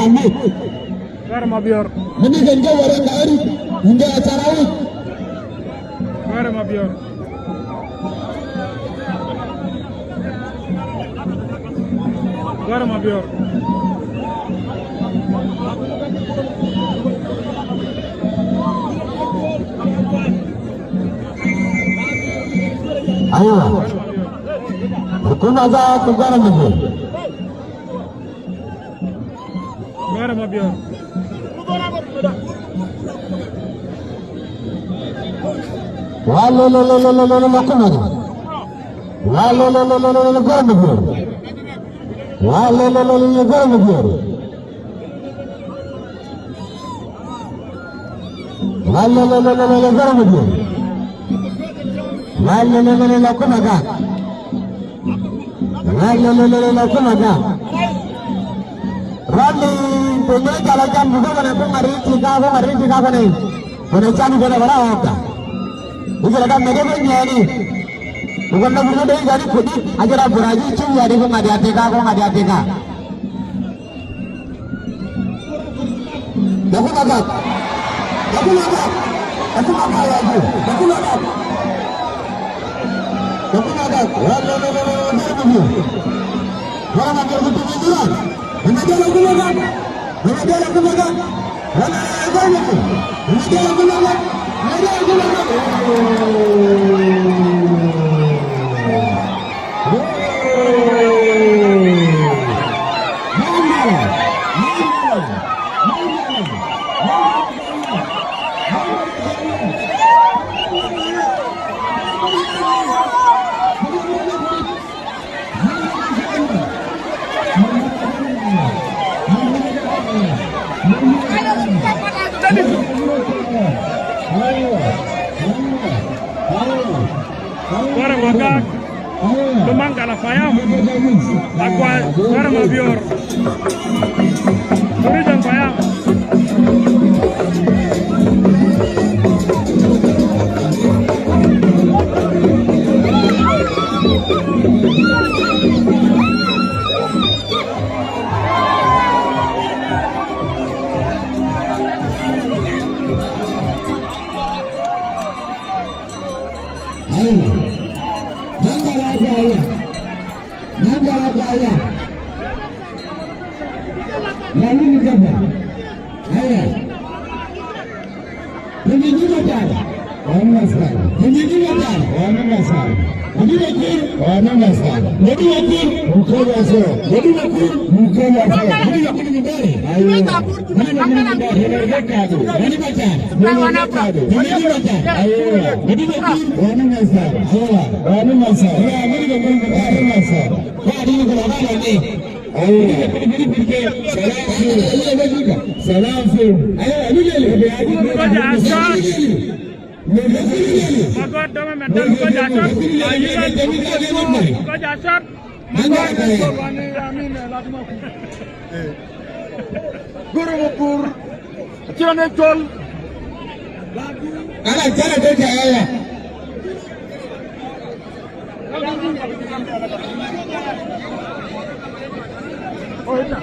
Mahmud. Garma biar. Ini genjo orang dari hingga acara ini. Garma biar. Garma biar. Ayo. Hukum aja tugaran ini. Garma biar. Lalu lakukan aja. Lalu garam biar. Lalu garam biar. Lalu garam biar. Lalu lakukan aja. Lalu lakukan aja. Rally punya jalan juga menampung mari tiga nih. Menancang juga berapa apa? Ini ada mereka ni. Bukan nak dari jadi kudi. Ajar beraji cuma jadi kau ngadi ateka. Aku agak lagi. Orang akan bertemu juga. Mengajar aku lagi. Garma magak. Tumang kala fayam. Aqua garma biar. Turism fayam. Lalu mencoba, ayah, menjadi macam, orang masak, menjadi macam, orang masak, jadi wakil, orang masak, jadi wakil, muka masak, jadi wakil, muka masak, jadi wakil negara, ayah, mana negara, negara kado, mana macam, mana kado, jadi macam, ayah, jadi wakil, orang masak, ayah, orang masak, ya, jadi wakil negara masak, ya, ini kalau ada ni. Salam sir. Oh, itu.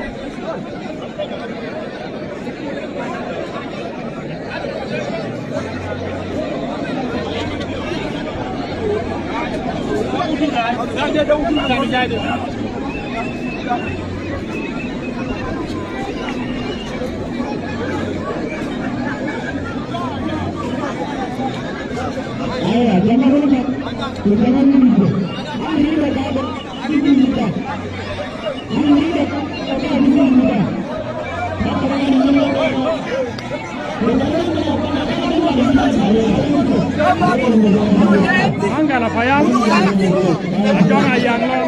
Angkala fayam, ajar ayang lo.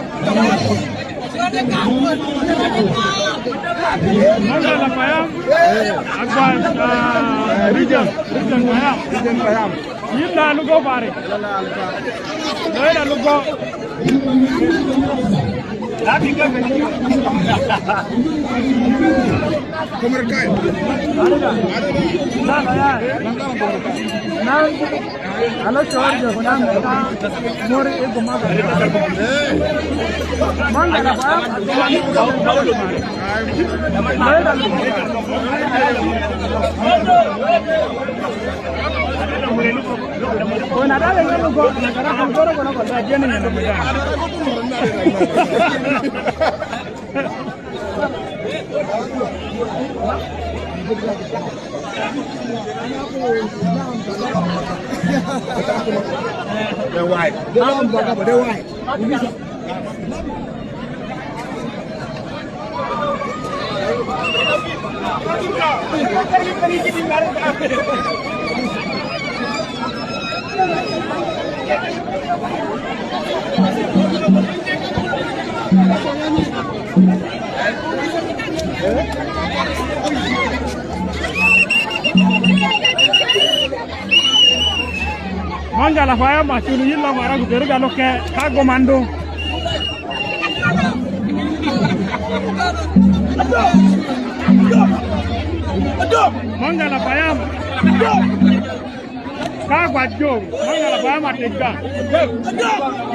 Angkala fayam, akbar region fayam. Ini dah lugo pare. Dah lugo. Komerkai. Ada. Halo George, kuna more ego maga. Manga na ba? Kuna dale ngalo go, nakara kangoro kono ko ajene nyando mega. They're white. They're white. Manja la faya machulu yilla mara gudere galo ke kago mando. Manja la faya. Kago ajo. Manja la faya matega.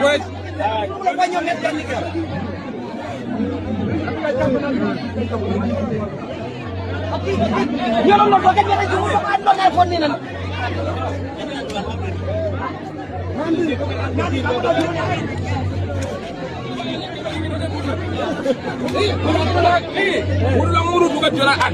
Wait. Yo lo pakai dia juga pakai iPhone ni. Urulang urut bukan jualan.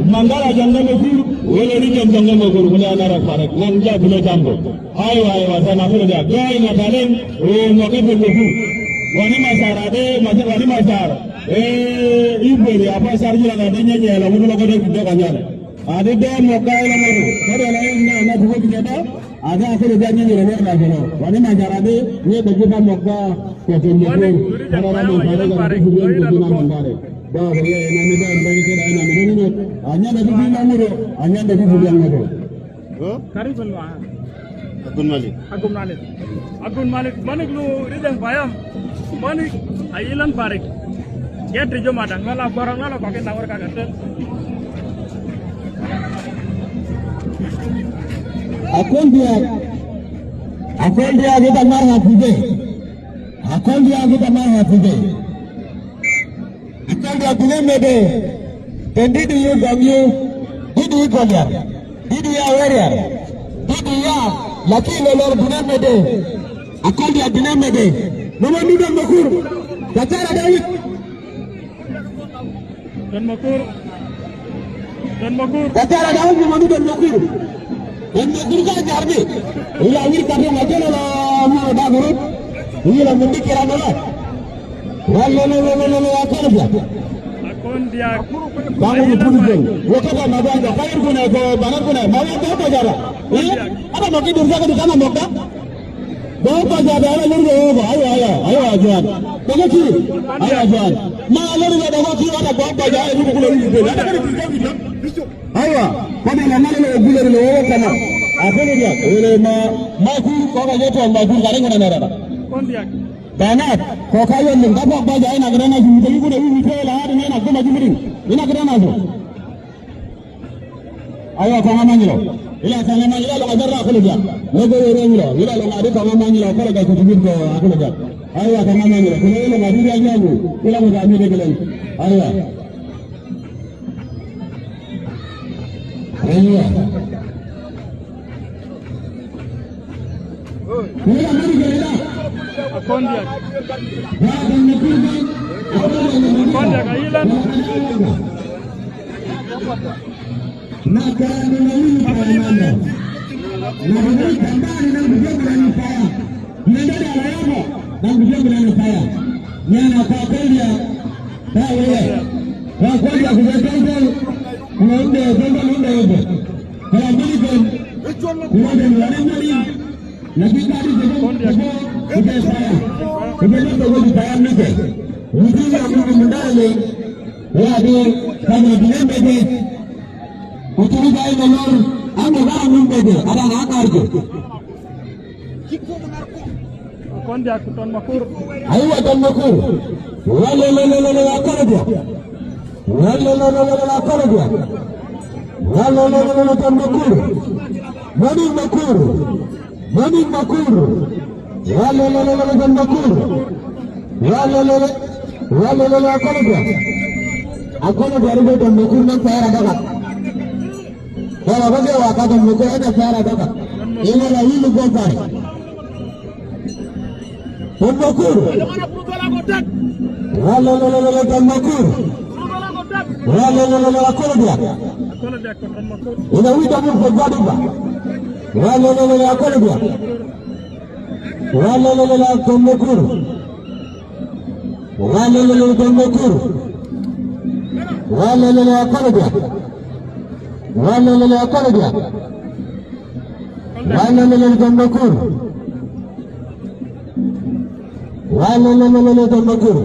Mangala jangga mekur, wala ni jangga mekur, wala nara farak, nangja bila jambo. Ayo sana aku dah. Kau ini balen, makan mekur. Wani masarade, wani masar. Ibu ni apa sarjana ada nyanyi, lalu lalu kau dah kita kanjar. Ada dah mokai lalu, ada lain na buat kita. Ada aku dah nyanyi lalu lalu. Wani masarade, ni begitu moka, kau mekur. Kalau lalu kalau kita buat kita mandare. Dah boleh, nama dah bagi kita nama ini. Hanya dari bilang mulu, hanya dari bilang mulu. Kari penwa. Agun Malik. Manik lu ridang bayam. Manik ayilan parik. Dia terjun madang, ngala barang ngala pakai tawar kaget. Akon dia kita marah pide. Akon dia kita marah pide. Akon dia punya mede. Kendi dia gamyu, dia kolia, dia warrior, dia laki lelor punya mede. Akon dia punya mede. Nama ni dah makur. Kacara David. Dan makur. Kacara David nama ni dah makur. Dan makur kan jarbi. Ia ini kerana macam mana mau dah guru. Ia lah mundi kira mana. Lalu akon dia. Akon dia. Bangun pun. Waktu apa mahu anda kaya pun ada, bangun pun ada. Mahu apa cara? Apa mahu kita uruskan di sana mahu? Bapa jaga ala lurgo ba ayo ajuan. Tagaki ayo ajuan. Ma lurgo da wati wala bapa jaga lurgo kulo lurgo. Ayo kodi na mali le gulo le o kana. Afene dia ele ma ku ko ga jeto ma ku gare ngana nara. Kondiak. Danat ko kayo min da bapa jaga na gare na ju de gulo wi te la hadu na ko ma jumrin. Ina gare na zo. Ayo ko ngamanyilo. Ila sana mangila lo ajarra akulu dia. Logo yorengilo. Ila lo ngadi ko ngamanyilo ko ga ko tibir ko akulu dia. Ayo ko ngamanyilo. Ko lo ngadi dia nyamu. Ila mo ga mi de gelen. Ayo. Ayo. Ila mari gela. Kondiak. Ya dan nakurga. Kondiak ailan. Maka melalui pengalaman, melalui gambar dan video berani saya, nenda ada apa dan video berani saya, yang apa dia, tahu ya, apa dia sudah tahu, nunda itu, kalau berikan, kemudian berani, nanti tadi sudah saya, kemudian bawa di bayar nanti, mungkin yang mendalami, ya di kami bilang begini. Uturi gay melor amo ga numbede ada nakargo Kondiak ton makur aywa ton makur wala akara dia wala akara dia wala ton makur mani makur wala ton makur wala akara dia ribe ton makur nan saya ada kalau bagi waktu muka ada cara dapat. Ini lagi lupa saya. Pembakur. Lalu pembakur. Lalu akor dia. Ini kita pun berbuat apa? Lalu akor dia. Lalu pembakur. Lalu pembakur. Lalu akor dia. Wala akala dia. Wala tambakur. Wala tambakur.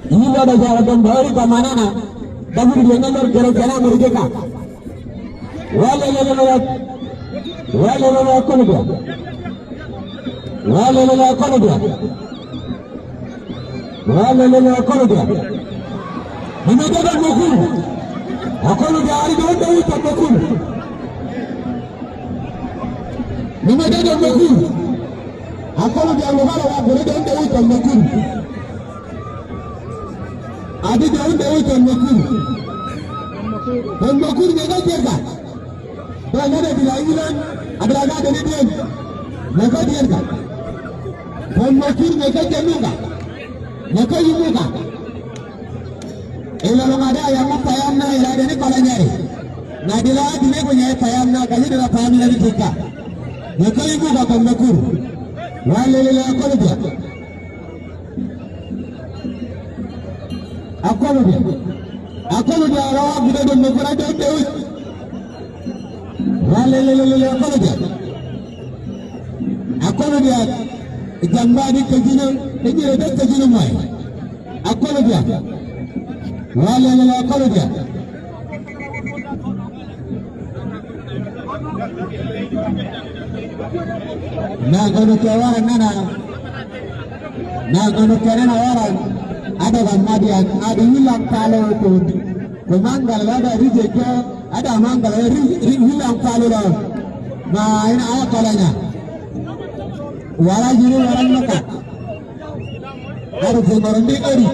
Ini ada jalan baru ke mana na? Tapi dia nomor jalan mereka. Wala akala dia. Wala akala dia. Wala akala dia. Nimetoka mkuu. Hakuna gari ndio huko mkuu. Nimetoka mkuu. Hakuna gari ndio huko mkuu. Adi ndio huko mkuu. Mkuu ni ngapi? Bwana bila ilan, adraga de dia. Ngapi dia? Mkuu ni ngapi munga? Ngapi munga? Ila longada yang payamna ila deni kolanyari. Nadila dine punya payamna kali dina payamna di kita. Nyakali ibu ka mekuru. Wale akolo dia. Akolo dia rawa bude do mekura do dewi. Wale akolo dia. Akolo dia jamba di kejino, kejiro do kejino mai. Akolo dia. Wala akala dia. Na kono kewara nana. Na kono kerana wara. Ada gamadi ada hilang palo itu. Kemangal ada rijeko, ada mangal hilang palo lah. Nah ini ayat kalanya. Wala jiru wala maka. Harus berhenti kiri.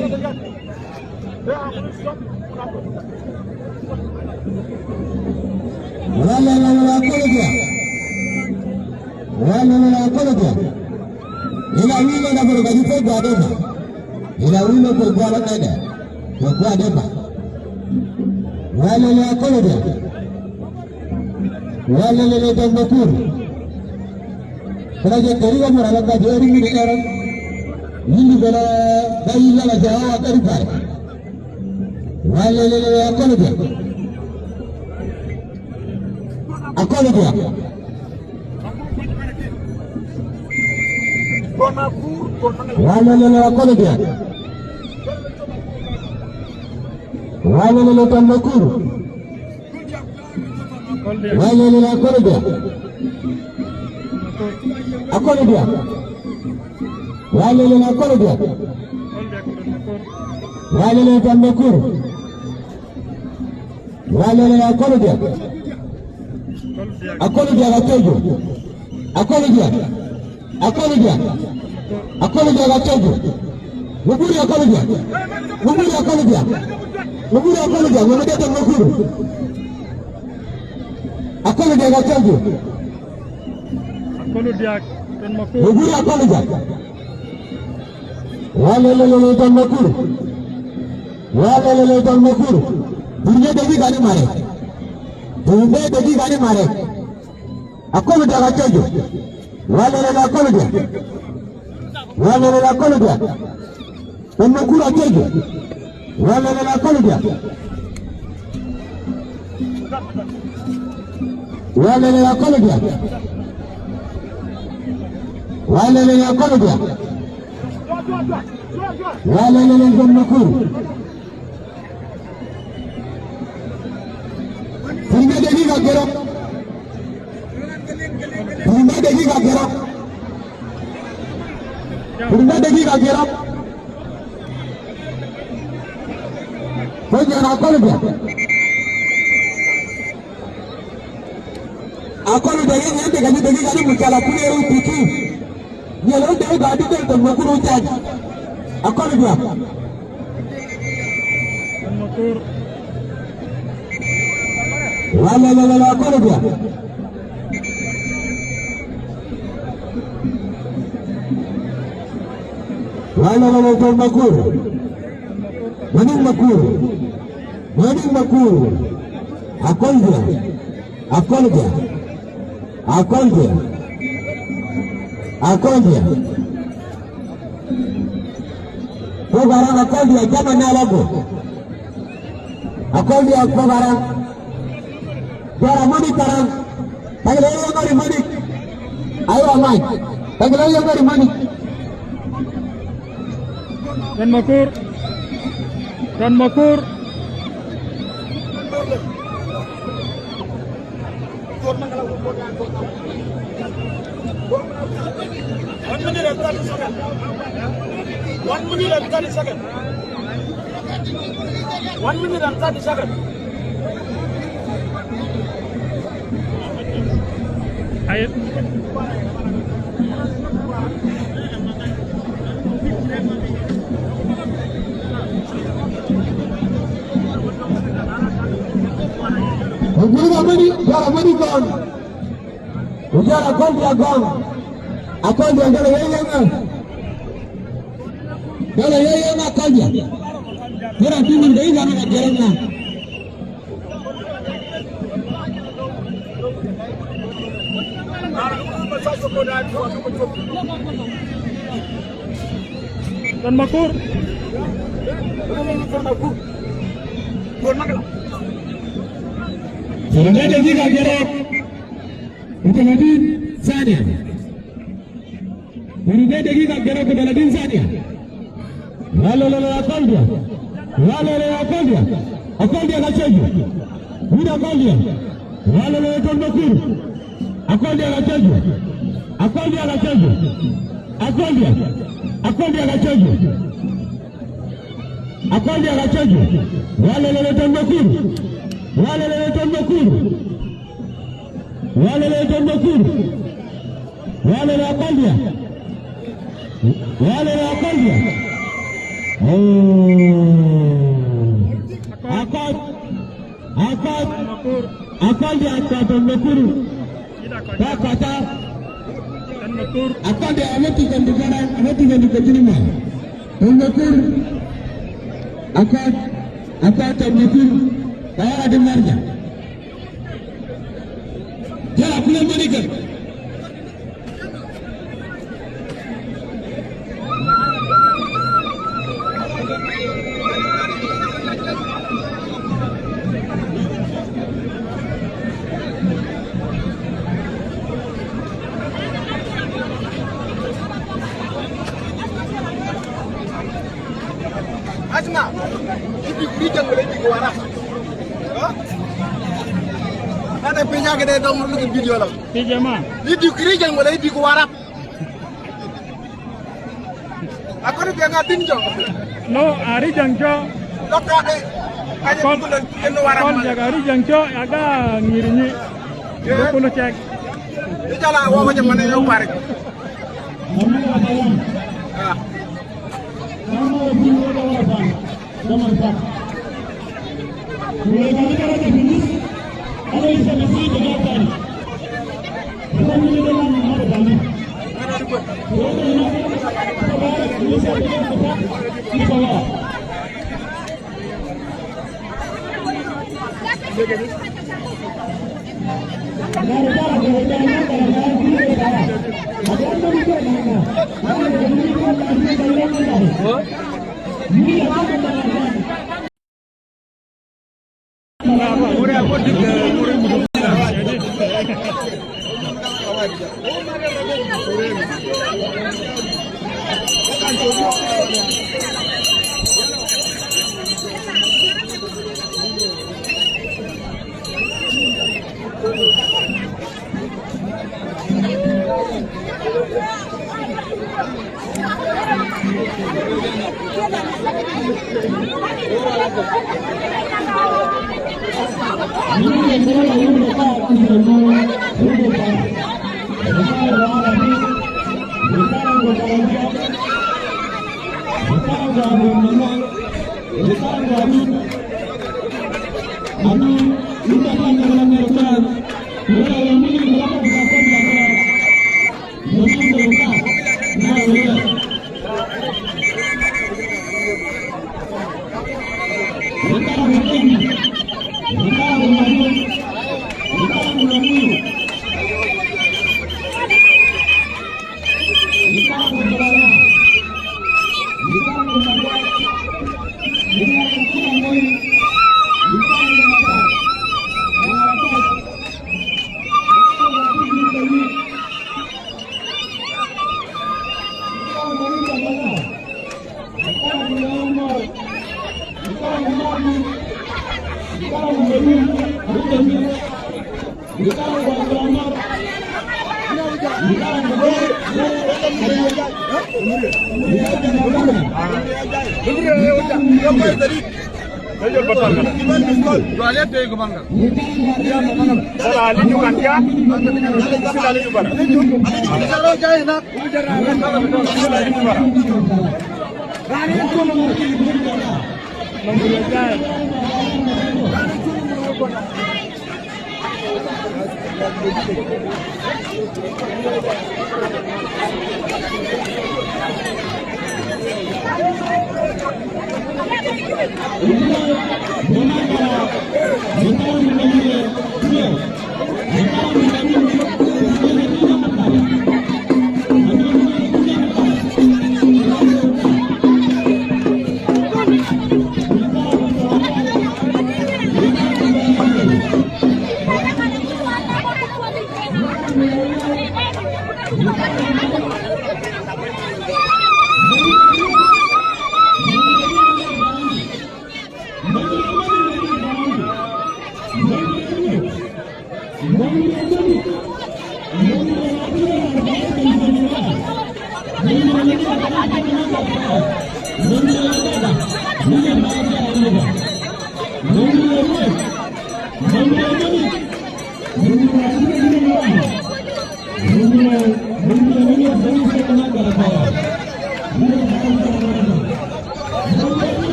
Wala akolo dia. Ila wino na bergaji pegwa deba. Ila wino pegwa ada. Pegwa deba. Wala akolo dia. Wala tambakur. Kalau dia keriwa murala ka jori mi era. Ini bela bayi la jawa terifai. Wala akolo dia. Akolo dia. Walele akole dia. Walele Tondokuru. Walele akole dia. Akole dia. Walele akole dia. Walele Tondokuru. Walele akole dia. Akole dia gatejo. Akole dia. Akole dia. Akole dia gatejo. Muguri akole dia. Muguri akole dia. Muguri akole dia. Muguri Tondokuru. Akole dia gatejo. Akole dia Tondokuru. Muguri akole dia. Walele Tondokuru. Walele Tondokuru. Dunia degi gani mare. Dunia degi gani mare. Akole dia gatejo. Walele akole dia. Walele akole dia. Tondokuru gatejo. Walele akole dia. Walele akole dia. Walele akole dia. Walele Tondokuru. Dunia degi gagero. Dunia degi gagero. Dunia degi gagero. Kau jangan akal dia. Akal dia yang nanti kami degi kami mencala punya upiki. Dia lalu dia gadi dia Tondokuru ucap. Akal dia. Walele akal dia. Walele Tondokuru. Maning Makuru. Maning Makuru. Akal dia. Akal dia. Akal dia. Akal dia. Kau barang akal dia jangan nyalaku. Akal dia kau barang. Biar manik barang. Panggil yang dari manik. Ayo amai. Panggil yang dari manik. Tondokuru. One minute and 30 seconds. 1 minute and 30 seconds. 1 minute and 30 seconds. Money gone. Ujar akal dia gone. Akal dia kalau yang akal dia. Orang tu mendai jangan ajarnya. Tondokuru. Sudah jadi kagerak. Untuk Nadine Sania. Sudah jadi kagerak untuk Nadine Sania. Lalu akal dia. Lalu akal dia. Akal dia kacau. Sudah akal dia. Lalu Tondokuru. Akal dia kacau. Akal dia kacau. Akal dia. Akal dia kacau. Akal dia kacau. Lalu Tondokuru. Walele Tondokuru. Walele Tondokuru. Walele akal dia. Walele akal dia. Akal dia akal Tondokuru. Tak kata. Akal dia amatikan di kanan, amatikan di kiri. Tondokuru. Akal Tondokuru. Saya ada marja. Jangan punya manikan. Rijang boleh di Kuara. Ada punya kita tahu mulu video lah. Pijama. Di Rijang boleh di Kuara. Aku ni dia ngatin jo. No, Rijang jo. Lokal ni. Hanya bulan kena warap. Kon jaga Rijang jo aga ngirinyi. Kuno cek. Dia jalan awak macam mana yang parik.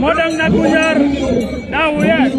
Modang Nagujar, Dawiyat.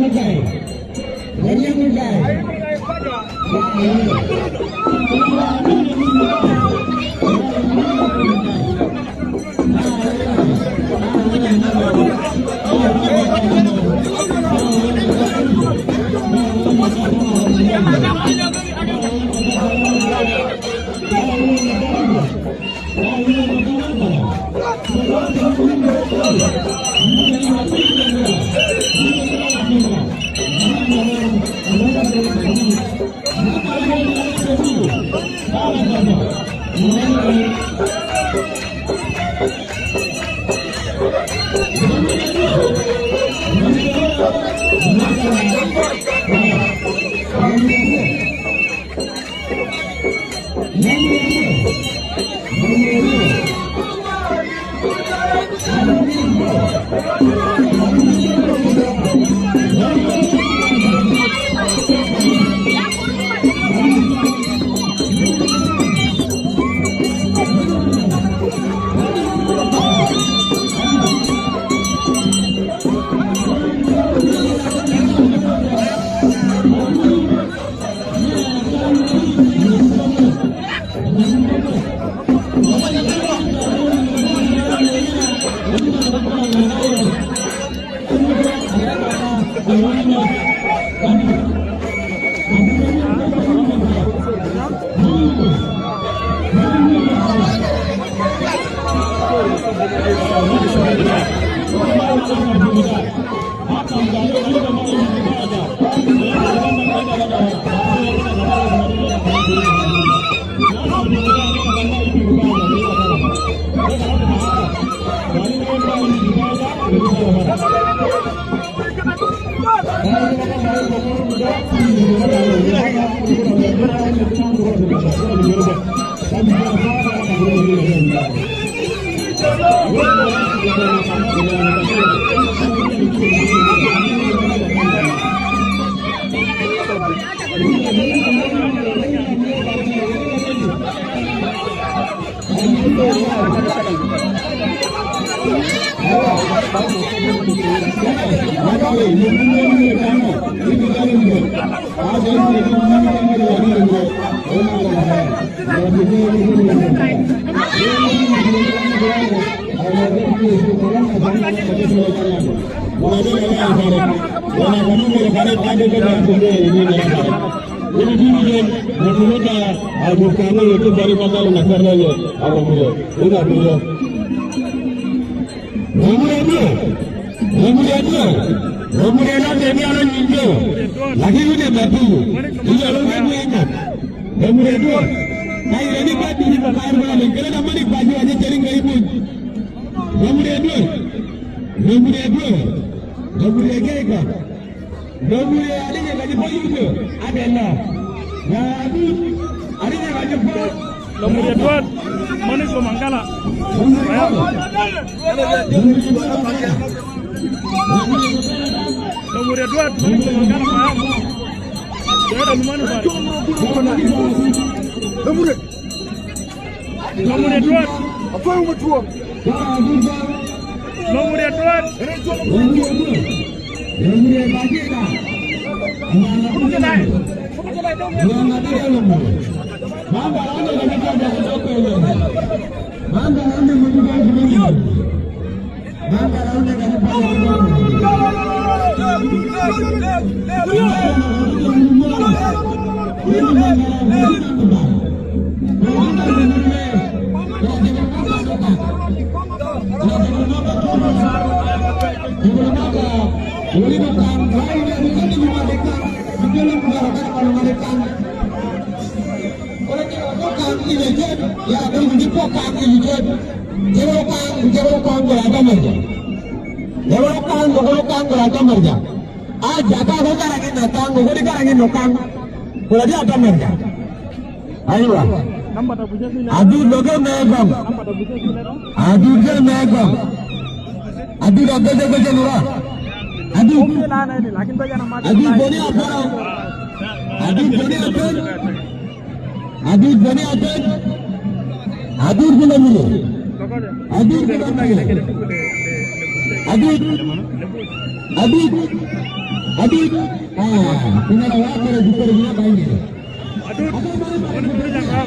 Aduh, mana berjang kau?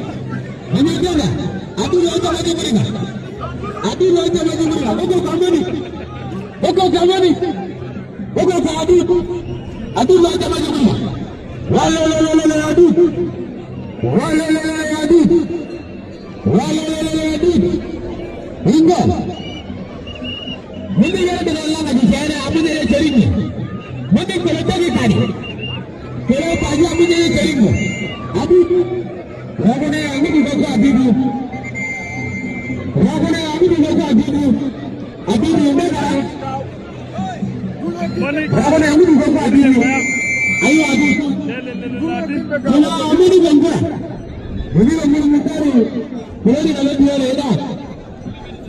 Ini dia lah. Aduh, lagi lagi mereka. Aduh, lagi lagi mereka. Oke, kamu ni. Oke, kamu ni. Oke, aduh. Aduh, lagi lagi mereka. Wala, aduh. Wala, aduh. Wala, aduh. Hingga. Mungkin yang ada dalam lagi saya apa dia cari ni. Mungkin kalau tak dikari. Kalau pagi apa dia cari ni. Aduh. Ragone ami di bawah abidu. Ragone ami di bawah abidu. Abidu mana kan? Ragone ami di bawah abidu. Ayo abidu. Kalau ami di bawah. Ini ami di mutari. Kalau di dalam dia leda.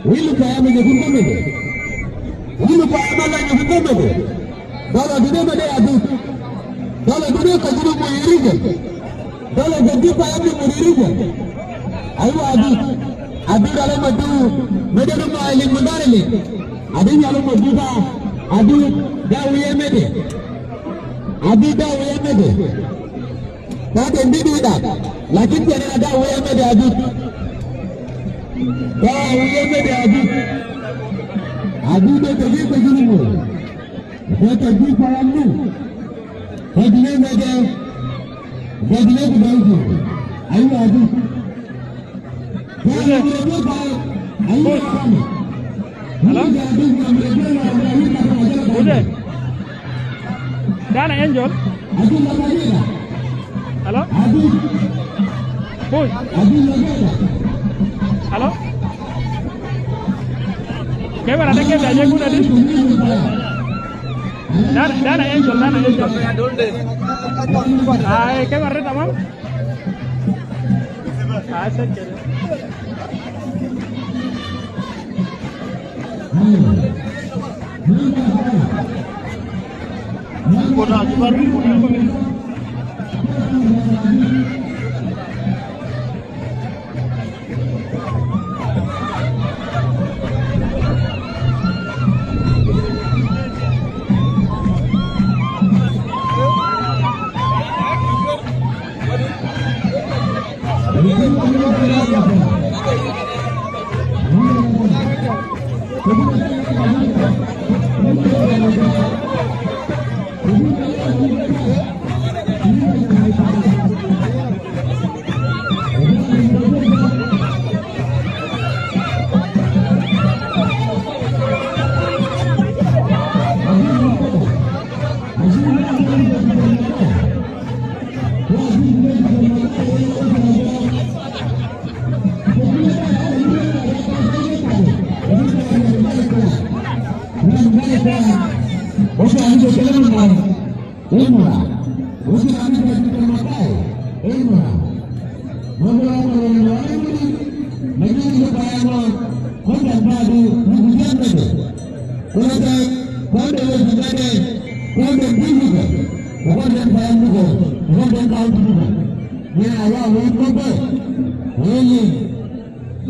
Wilu kaya menjadi kumpulan. Wilu kaya menjadi kumpulan. Kalau dia ada abidu. Kalau dia kajian mengirim. Kalau jadi payah di murid, ayo adi dalam madu, meda rumah eling mendar ni, adi dalam madu dah, adi dah uya mede, tak endi dah, lagi tiada ada uya mede adi, dah uya mede adi dah kerja ni mu, dah kerja payah ni, kerja mede. Jadi ni begitu. Ayo adu. Ayo Halo? Udah. Dana Angel. Halo? Bos. Halo? Kamera ada kamera aja guna di. Dana Angel. Ay, kamera tamam. Asal je. Pura jual pura.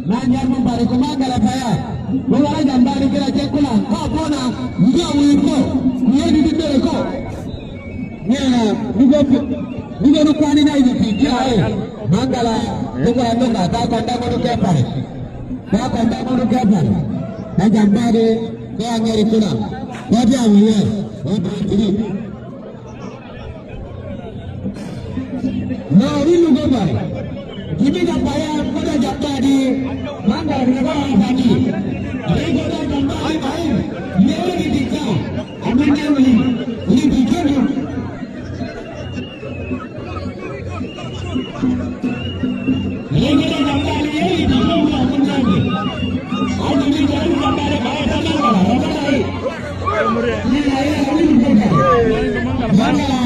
Nanya membari kemana saya? Mulai gambar kira cekula. Kau pona, juga wiko. Dia di sini kau. Ya, juga rupani na ini dia. Mangala, juga anda tak kanda mulu kepa. Tak kanda mulu kepa. Nah gambar dia angin itu na. Kau dia awalnya. Ini. Nah ini gambar. Ini gambar pada gambar di Mangala di bawah tadi. Ini gambar lain. Ini lagi tiga. Aminnya ini tiga. Ini gambar ini tiga orang lagi. Ada ini gambar bawah tadi. Ini ini gambar. Mangala.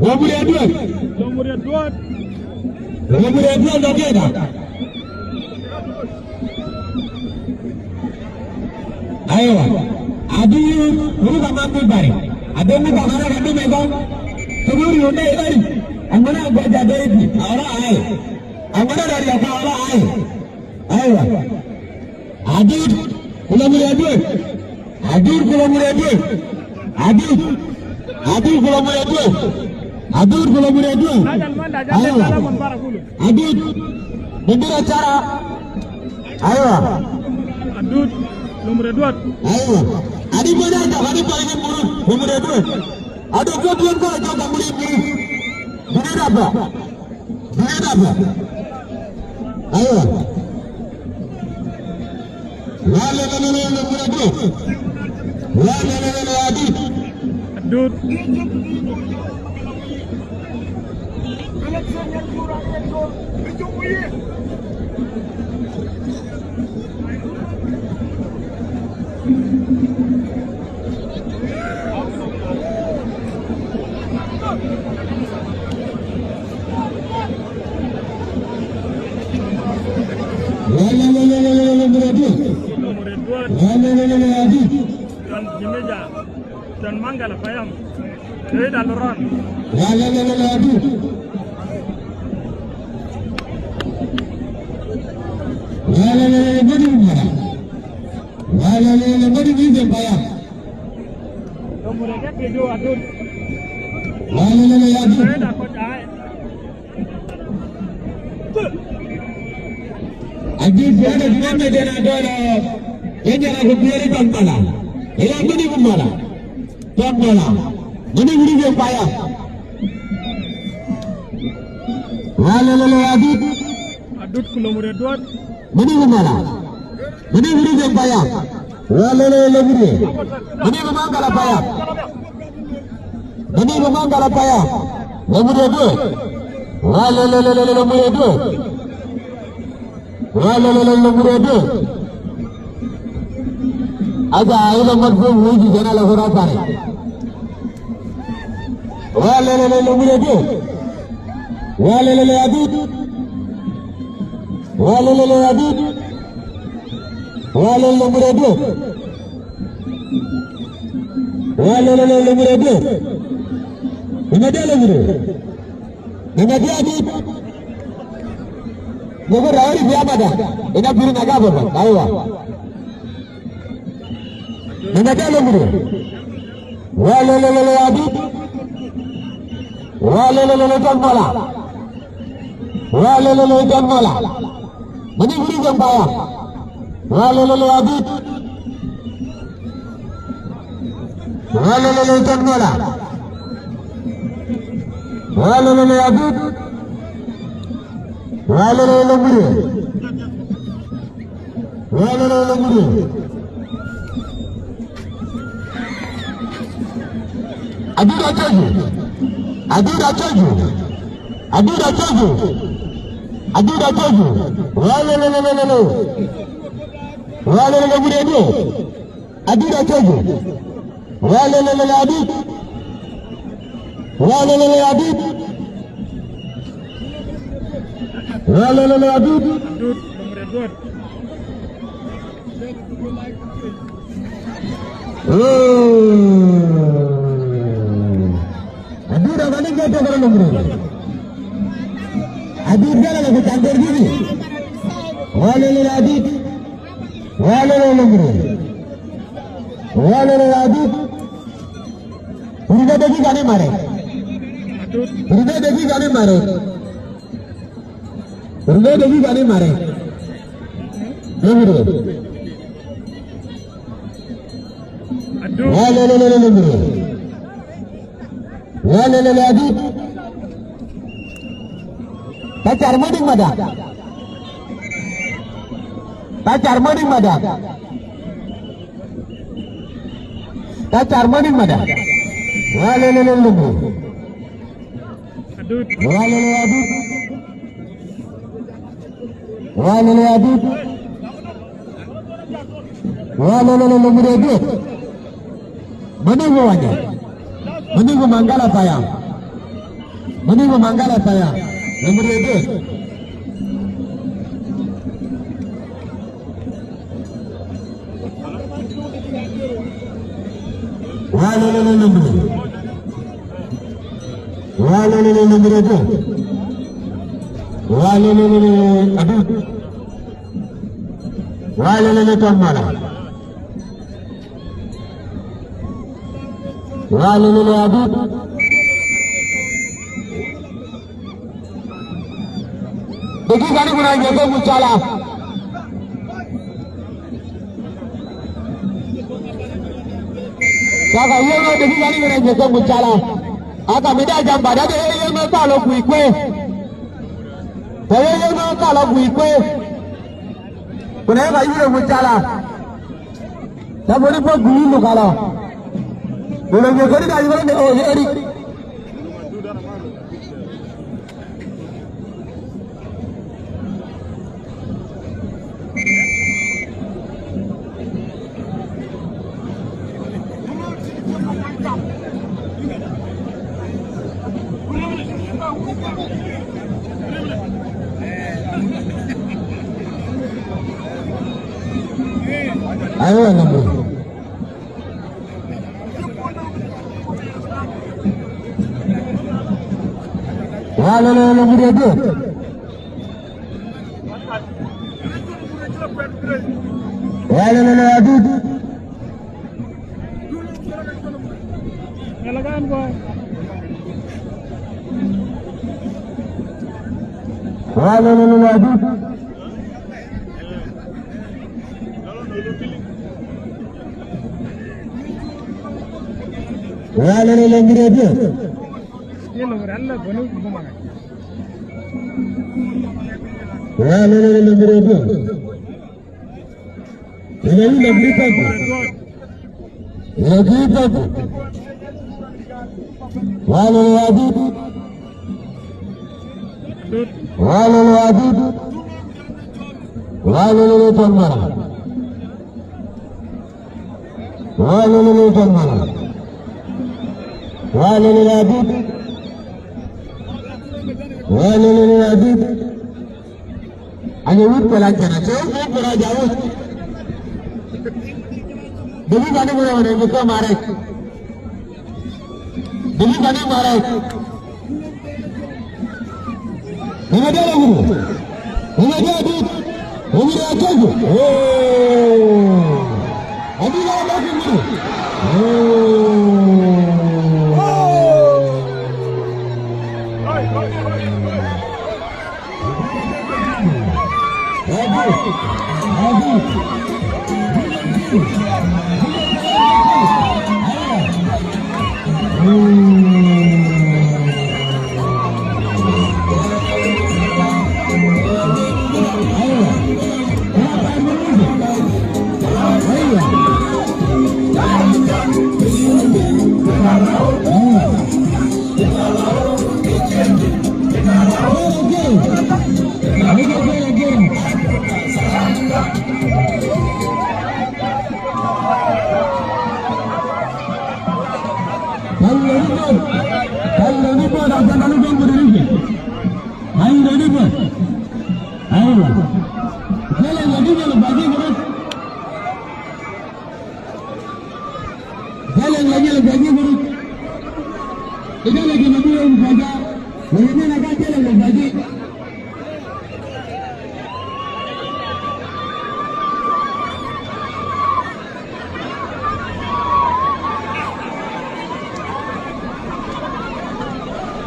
Lomuri Edward. Lomuri Edward again. Ayo. Adi guru kamar bari. Ada ni kamar ada megang. Sebelum yunda ini. Angmana baca dari orang ay. Angmana dari apa orang ay. Ayo. Adi Lomuri Edward. Adi Lomuri Edward. Adi Lomuri Edward. Adur Lomuri Edward. Ayo. Adi mundur acara. Ayo. Adur Lomuri Edward. Ayo. Adi mana ada? Adi paling murah. Lomuri Edward. Aduh kau tuan kau jauh Lomuri Edward. Mana apa? Mana apa? Ayo. Lalu Lomuri Edward. Lalu Adi. Adur. Dan Manggala Payam. Dari Daluran. Ajib berada di mana dia ada yang aku biar tanpala. Ini apa ni kumala? Tanpala. Mana guru yang payah? Lalu Adit. Adit Lomuri Edward. Mana kumala? Mana guru yang payah? Lalu guru. Mana Mangala payah? Mana Mangala payah? Lomuri Edward. Lalu Lomuri Edward. Lomuri Edward. Aja ayo mafhum huji jana la hora pare. Lomuri Edward. Adit. Adit. Lomuri Edward. Lomuri Edward. Ingat Lomuri. Ingat Adit. Naga rawari biar ada. Ina biru naga apa? Tahu tak? Naga Lomuri. Adit. Tanpala. Tanpala. Mana guru yang payah? Adit. Tanpala. Adit. Lomuri. Lomuri. Adit Achoju. Adit Achoju. Adit Achoju. Adit Achoju. Lomuri Edward. Adit Achoju. Adit. Adit. Adit. Lomuri Edward. Adit apa ni kata kalau Lomuri? Adit dia lah kita cantik gini. Adit. Lomuri. Adit. Huruf degi gane mare. Huruf degi gane mare. Huruf degi gane mare. Lomuri. Lomuri. Adit. Pacar moding mada. Pacar moding mada. Pacar moding mada. Lomuri. Adit. Adit. Adit. Lomuri Edward. Mana gua aja? Mana gua Mangala Payam? Ini Manggala saya. Nomor 2. Wale nomor 2. Wale tuan mana? Wale aduh. Bagi kali guna jaga mucala. Kaka iya no bagi kali guna jaga mucala. Aka mida jamba dah iya no kalau kuikwe. Iya no kalau kuikwe. Kuna kali guna mucala. Dah boleh buat gulu kalau. Boleh jaga ni kali guna oh eri. Ayo nombor. Wale nomor 2. Wale aduh. Nyalakan gua. Wale aduh. Wale nomor 2. Ye nomor alla bonu gumana. Wale nomor 2. Ini nomor 1. Lagi 1. Wale aduh. Wale aduh. Wale tuan mana? Wale tuan mana? Wale aduh. Wale aduh. Hanya wut pelancar. Cuma berajau. Demi kani mula mana muka marai. Demi kani marai. Ini dia lagi. Ini dia aduh. Ini dia aduh. Oh. Aduh lagi ni. Oh.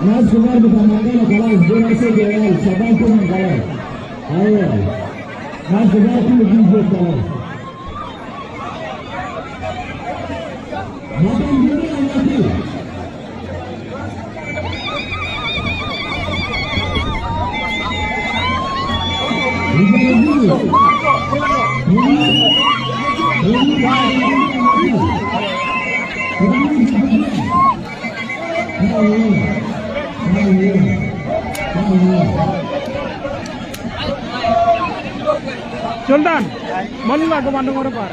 Mas Kumar bukan Manggala kalah, donasi Jayal, Sabang pun kalah. Ayo, Mas Kumar pun juga kalah. Makan dulu lagi. Sultan, mana lagu Bandung orang par?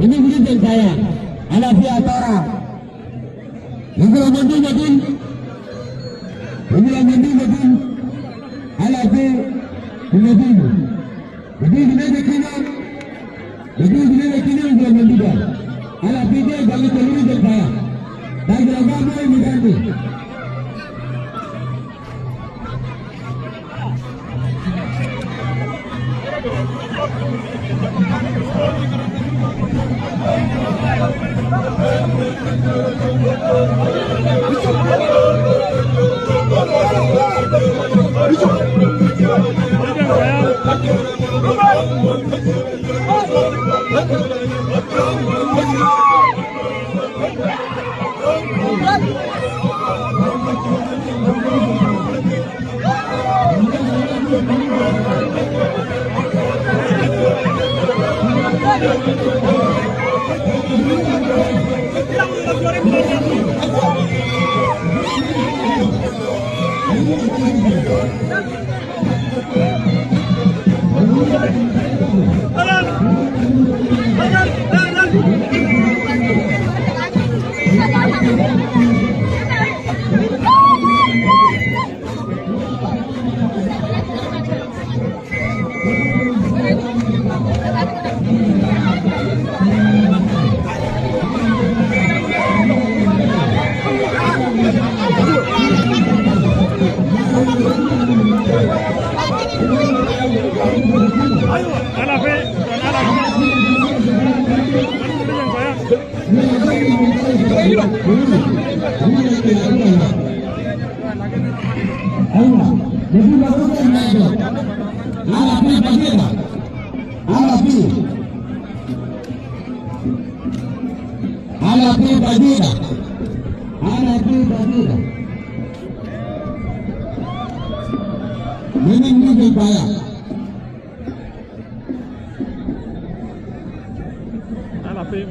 Ini berikan saya Hanafi Atara. Ini yang betul. Ini yang betul. Hanafi betul. Jadi kita kena. Jadi kita kena yang betul. Hanafi dia bagi berikan saya. Dan berapa ini nanti.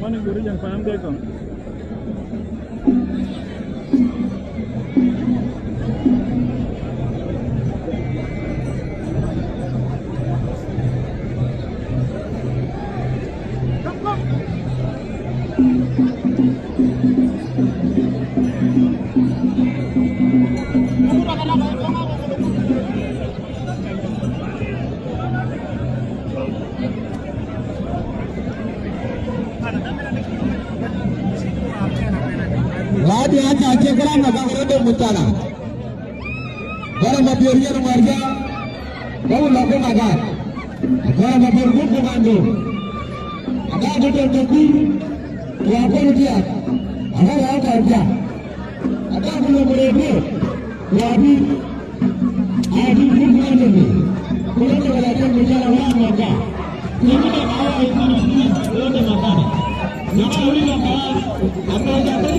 Mana guru yang paham dia kan? Ladi aja cekera nggak ada mutara. Kalau mabiornya warga, kau lakukan agak. Kalau mabior bukan ando. Ada betul. Ya apa dia? Ada yang kerja. Ada belum berani. Jadi, ada bukan ando. Kalau ada yang bicara orang warga, ini ada yang ini makan. Nama ini makan. Apa yang ada?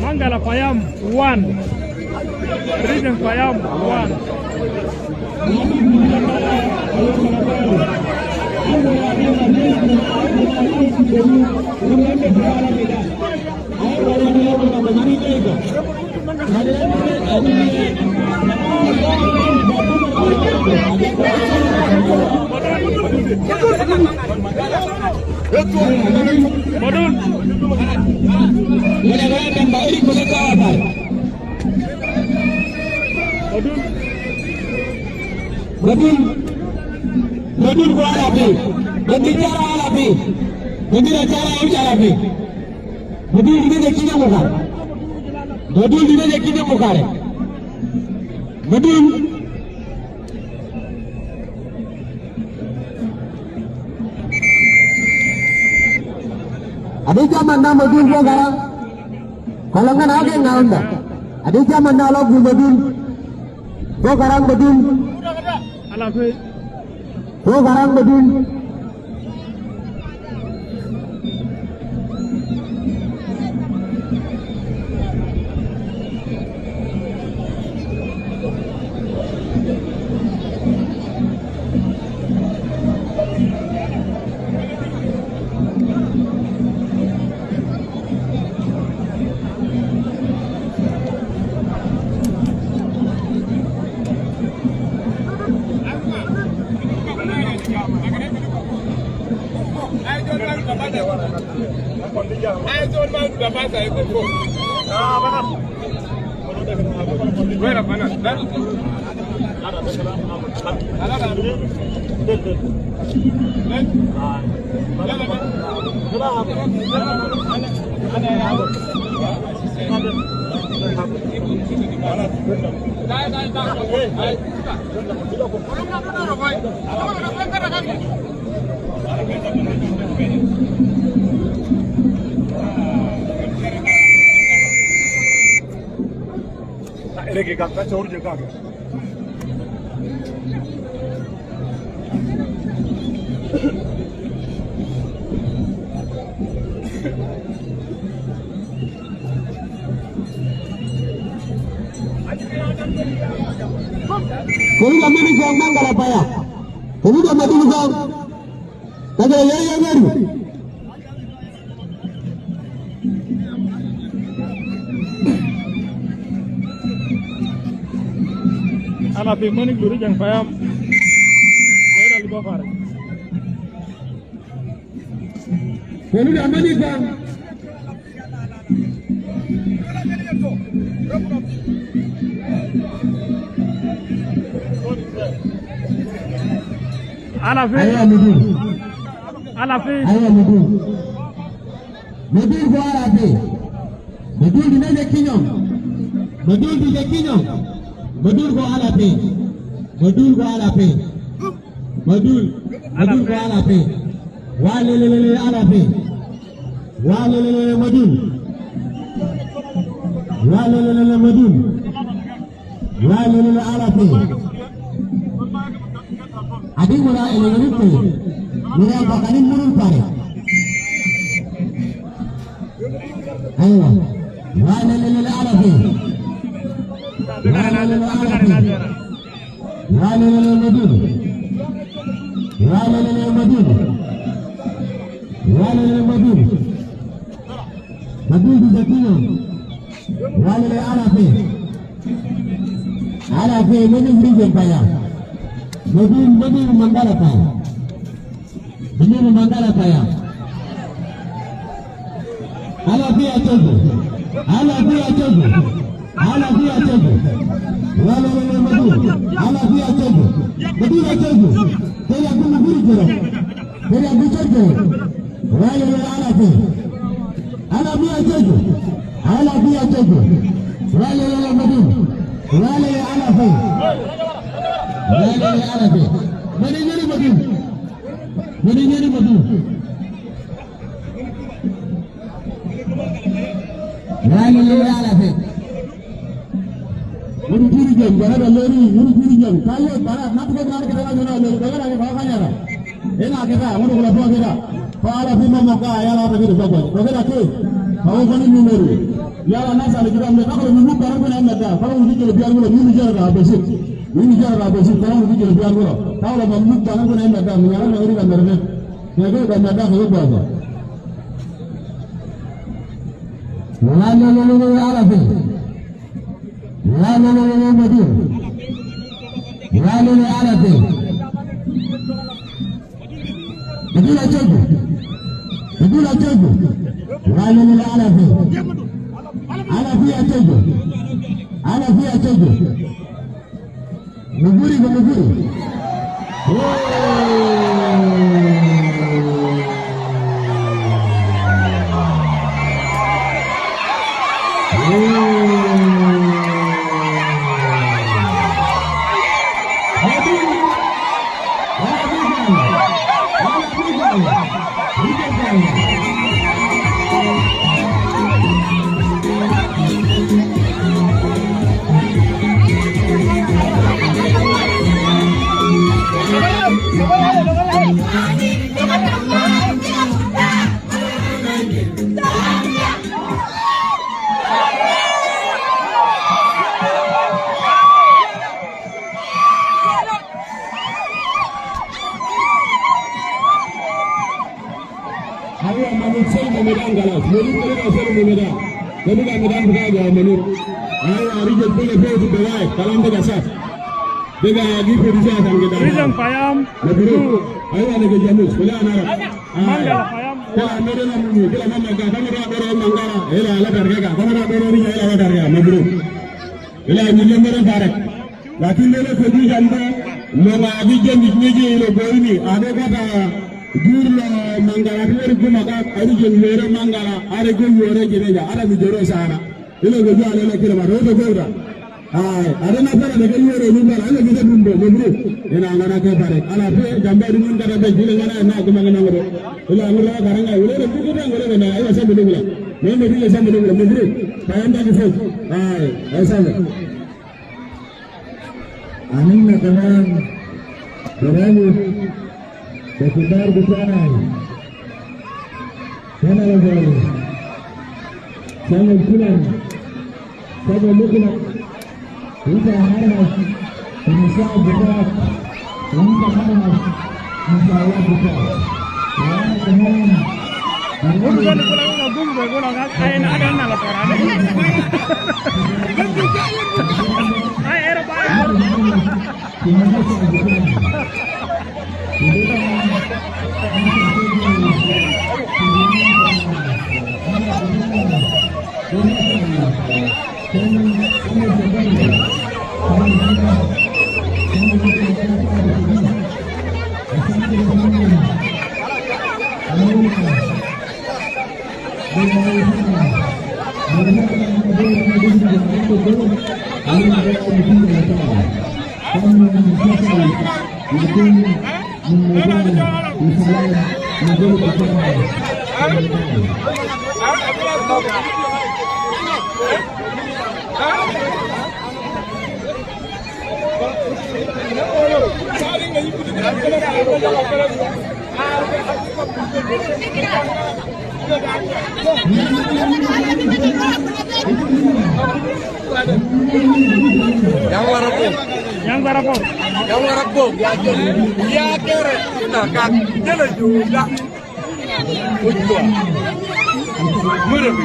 Mangala Payam 1, Region Payam 1. Modun. Mudah-mudahan baik boleh kawan. Modun ko alapi. Berbicara alapi. Berbicara alapi. Modun ini dekhinya muka. Modun ini dekhinya muka. Modun ada zaman nama modun ko garang. Kalau nggak ada yang nggak ada. Ada zaman nama modun. Ko garang modun. Alapi. Ko garang modun. Lagi kakak cawur jaga. Kau kami ni kau manggal apa ya? Kau dah mati ni kau. Tak ada yang baru. Alapi mani guru yang Payam. Saya dah lupa. Kau dah mati kau. Aya Medul. Aya Medul. Medul ko Alafi. Medul di mana Kinyong? Medul di Kinyong. Medul ko Alafi. Medul ko Alafi. Medul ko Alafi. Walelele Alafi. Walelele Medul. Walelele Medul. Walelele Alafi. Adi mula elele ko. Mula bakanin murul pare. Ayo. Walelele Alafi. Walelele Alafi. Walelele Medul. Walelele Medul. Walelele Medul. Medul di Jatinyo. Walelele Alafi. Alafi Medul di Jempaya. Medul Mandala Paya. Medul Mandala Paya. Alafi Atogo. Alafi Atogo. Alafi Atogo. Walelele Medul. Alafi Atogo. Medul Atogo. Teri aku negeri jero. Teri aku jero. Walelele Alafi. Alafi Atogo. Alafi Atogo. Walelele Medul. Walelele Alafi. Walelele Alafi. Meninggali Medul. Meninggali Medul. Walelele Alafi. Uru kiri jam, jangan lori. Uru kiri jam. Kalau para nak kita nak kita nak lori. Jangan lagi bawa kanya. Enak kita. Uru kalau bawa kita. Para firma muka ayah lah pergi bawa. Kalau kita bawa kani numero. Ya lah nasa lagi kita ambil. Kalau minggu para pun ambil dah. Kalau minggu kalau biar gula, minggu jalan dah bersih. Minggu jalan dah bersih. Kalau minggu kalau biar gula. Kalau minggu para pun ambil dah. Minggu jalan lagi ambil dah. Jadi ambil dah kalau bawa. Walelele Alafi. Walelele Medul. Walelele Alafi. Medul Atogo. Medul Atogo. Walelele Alafi. Alafi Atogo. Alafi Atogo. Muguri ko Muguri. Rijang Payam. Ayo ane ke jamus, boleh anak. Mandala Payam. Kalau ane dalam minggu, kalau mana kah, kamu dah dorong mangala, elah ala darga, kamu dah dorong ni elah ala darga, mabru. Elah ni lembaran tarik. Laki lele kerja janda, lama abijan dijmeje lo boini, ada kata jurlo mangala tu tu maka, ada jurlo mangala, ada jurlo jeneja, ada jurlo sana. Elah kerja ala kira baru tu kira. Ada nafas ada jurlo number, ada kita number, mabru. Elah angana ke tarik. Alafi jamba dengan kata bejil mana nak kemana mabru. Elah angana karanga, ulah tu kita angana mana, ayah saya belum lah. Mana dia saya belum lah, mabru. Kaya anda kifat. Ayah saya. Amin kawan, berani, sekitar besar, sana lagi, sana bulan, sana bulan, kita harus berusaha besar, kita harus berusaha besar. Ya kawan, Bukan pulang ngagum, pulang kain ada nala peran. Ay era pa. Yang berapa? Ya kere, nah kan, jalan juga. Udah, mereka.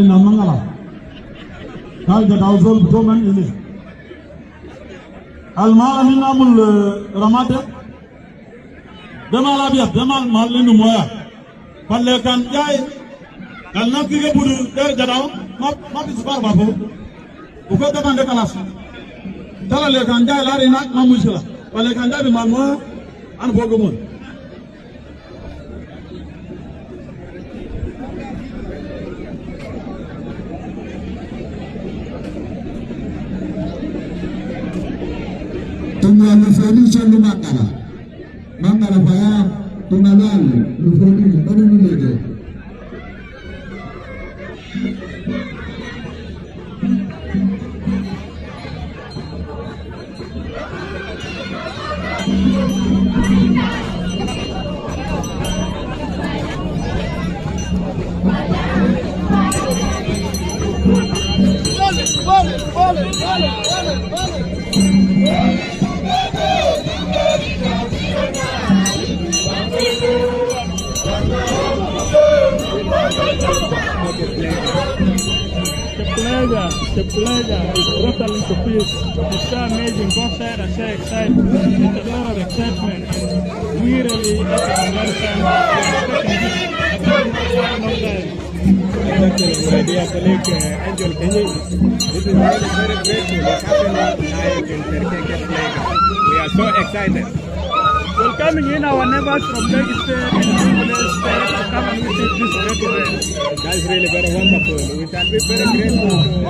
na mangala kal da dawzol to man ini al mala min amul ramate dama la biya dama mal ni moya palle kan jay kal na ki budu der jadaw ma bis bar ba fo ko ko dama de kalas dala le kan jay la rina na musila palle kan jay mal mo an bogo mon Solution lu mangala paya tunalan lu solution baru lu lege The pleasure is totally to peace. It's so amazing concert and so excited. It's a lot of excitement and we really have a lot of time. Dear colleague Angel Kenny, this is very grateful. It's happening live in Terkeke Flag. We are so excited. Welcoming in our neighbors from Lake State and English State to come and visit this great event. That's really very wonderful. We can be very grateful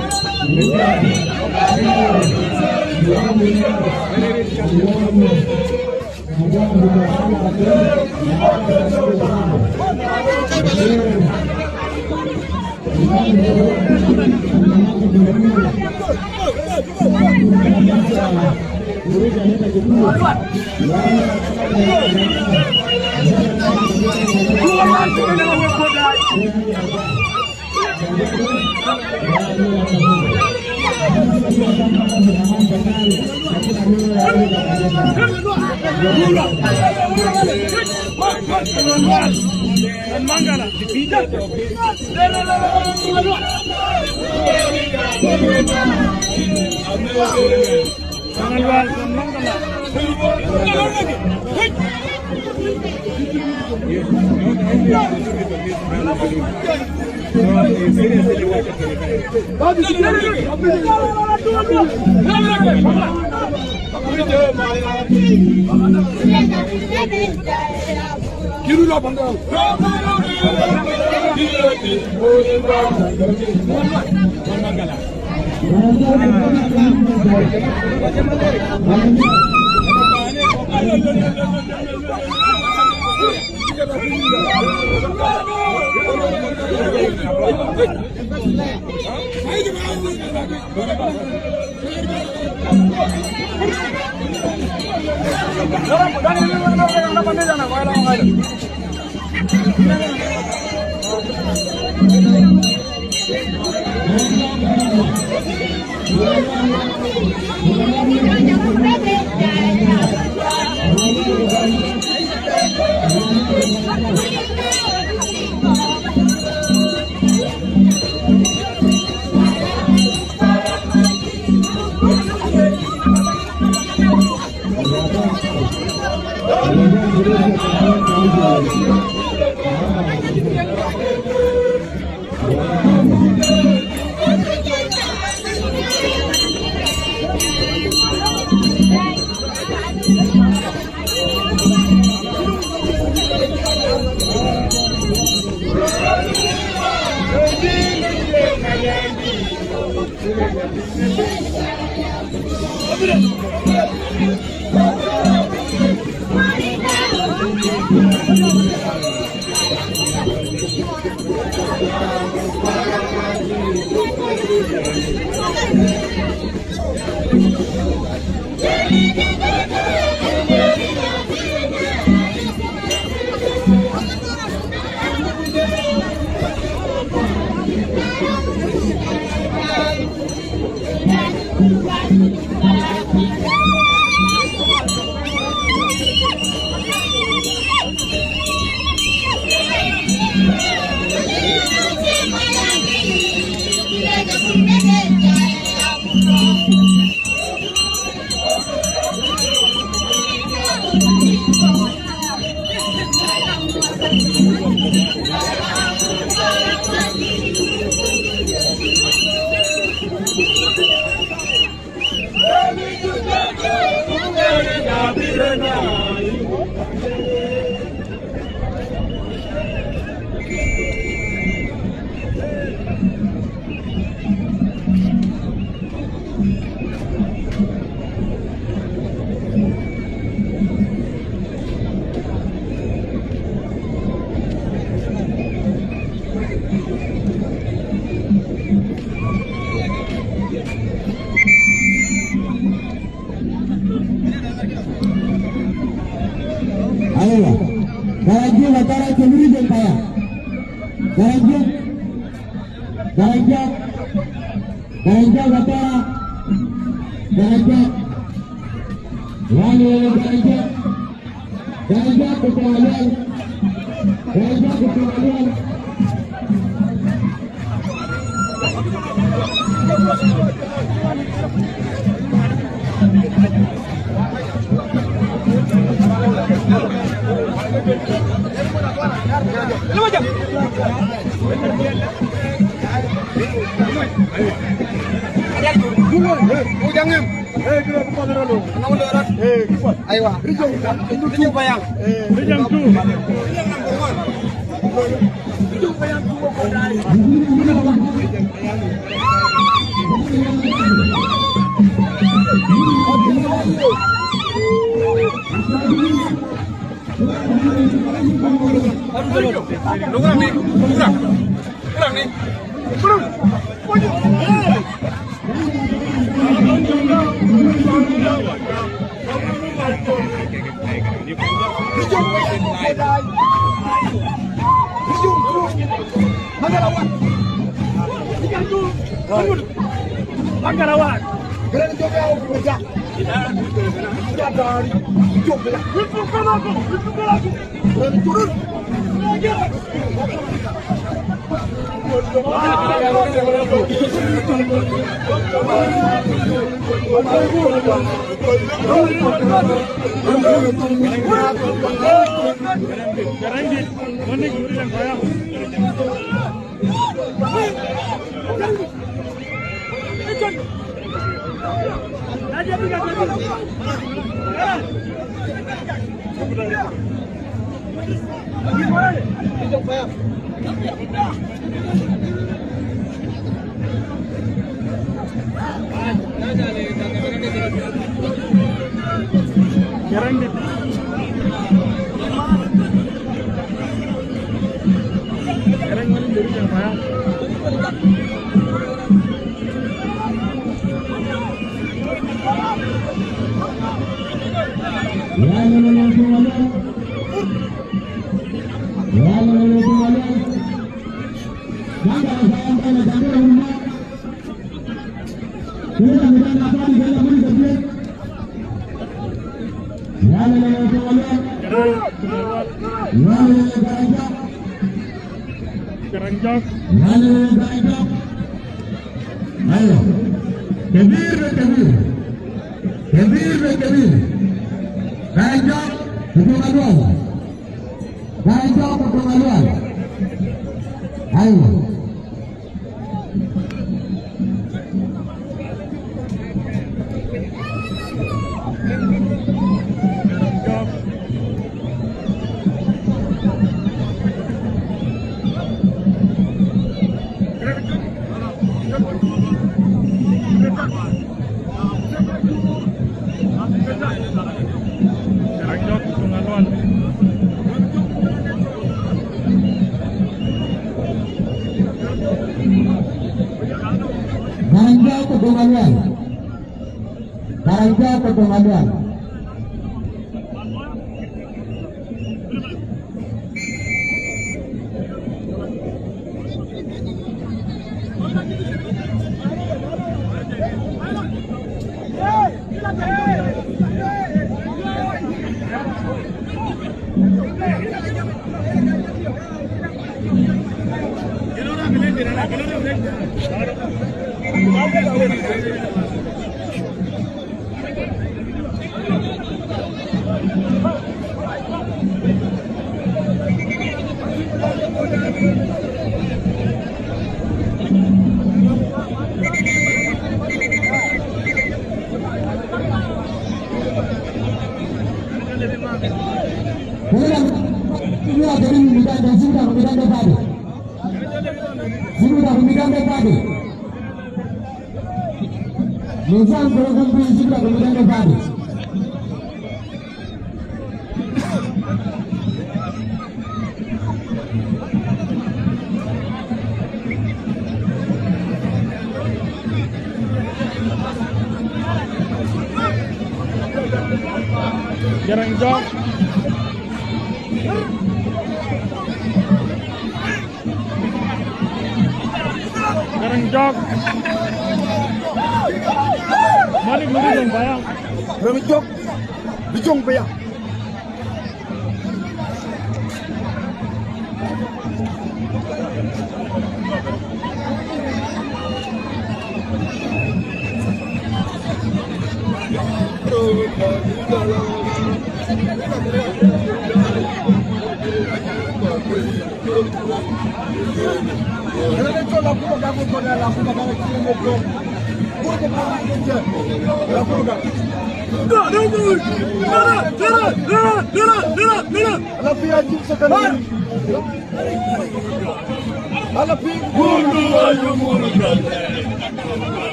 Mangala, Kerang mana dulu yang mana? Keranjak. Ayo, Kabir. Keranjak, pertemanan. Ayo. Karanja pertemanan. Nizam program prinsip kemudian dibagi. Keranjak. Keranjak. Malik lu dong bayang. Remijok, bijong bayang.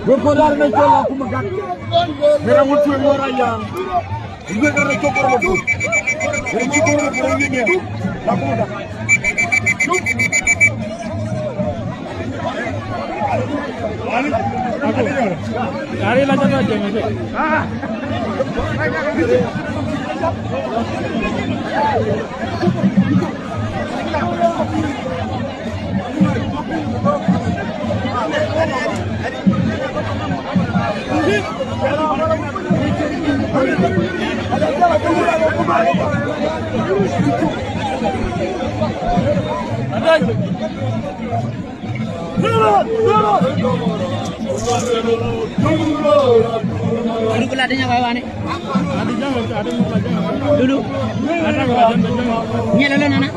Berkolar mencoba aku megang. Merah muncul orang. Juga karena cokor aku. Yang cokor orang ini. Aku megang. Aku cari lanjut aja masuk. Dulu pula adanya bawa nih. Ada muka jangan. Dulu. Ada bawa jangan. Ini lalu nana.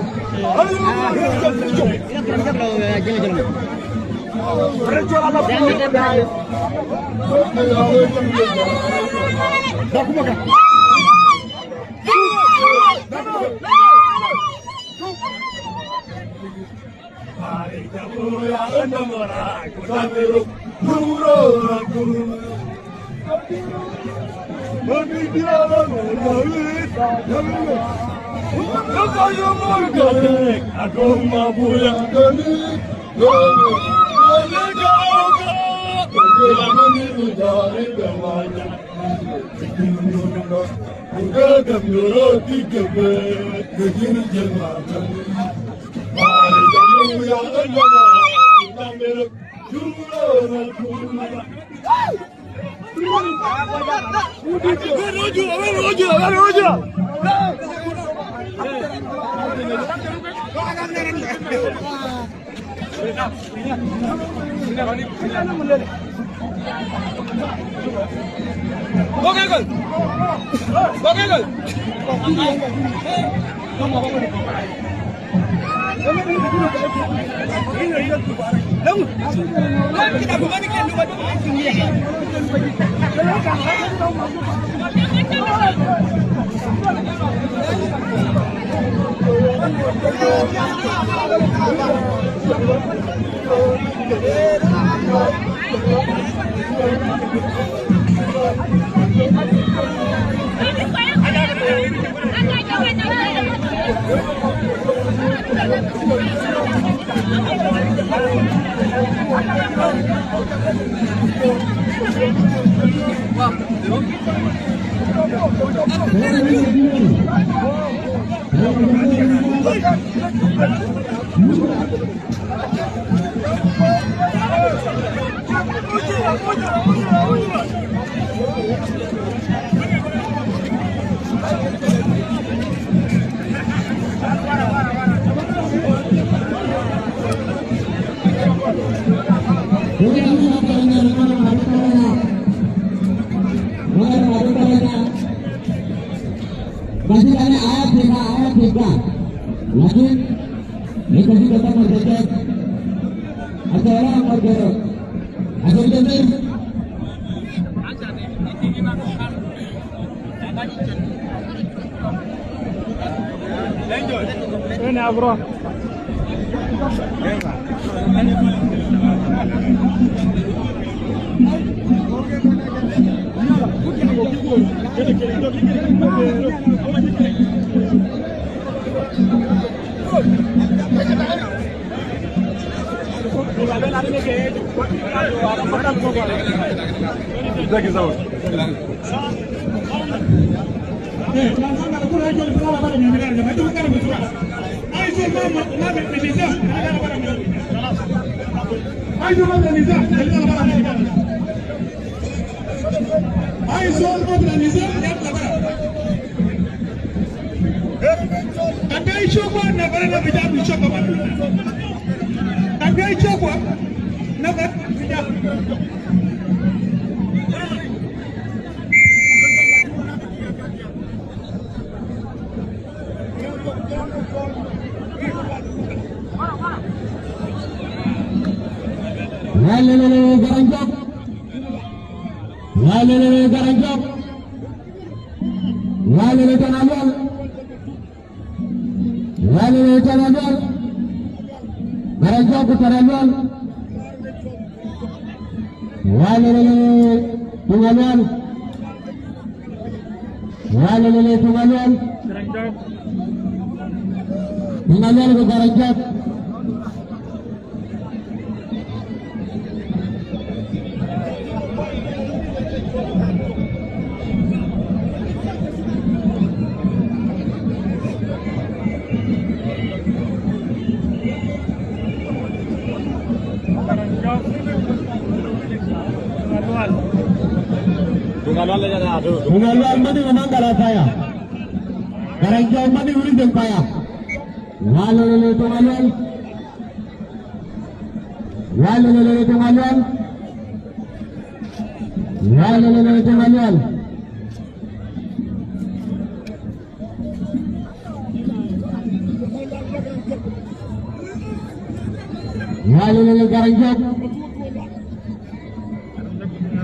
Walele Garanjok.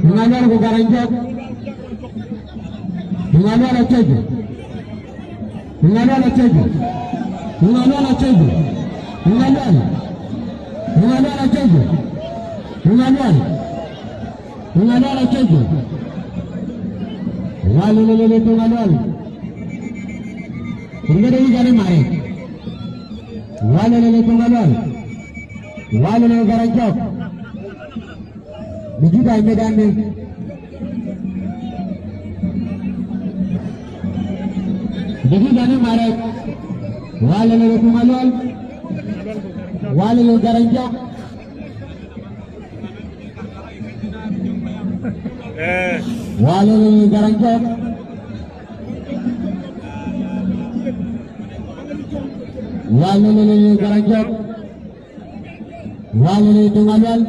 Tungaluan ke Garanjok. Tungaluan Acejo. Tungaluan Acejo. Tungaluan Acejo. Tungaluan. Tungaluan Acejo. Tungaluan. Tungaluan Acejo. Walele Tungaluan. Tungaluan jari mare. Walele Tungaluan. Walele Garanjok. Biji dah medan ni. Biji jari mare. Walele Tungaluan. Walele Garanjok. Walele Garanjok. Walele Garanjok. Walele Tungaluan.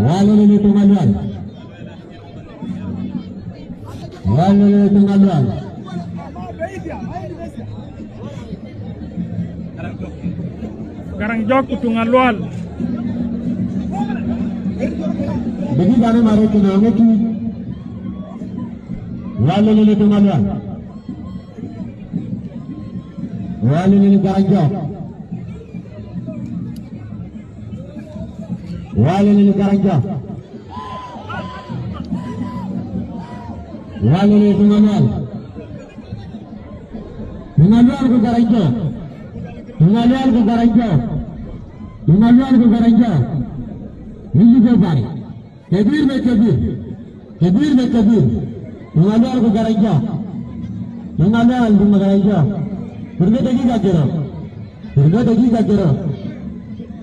Walele Tungaluan. Walele Tungaluan. Garanjok Tungaluan. Bagi mana mari kena tu. Walele Tungaluan. Walele Garanjok. Walele Garanjok. Walele Tungaluan. Tungaluan ke Garanjok. Tungaluan ke Garanjok. Tungaluan ke Garanjok. Ini berapa? Kabir में kabir. Kabir में kabir. Tungaluan ke Garanjok. Tungaluan ke Garanjok. Pergi lagi tak kira. Pergi lagi tak kira.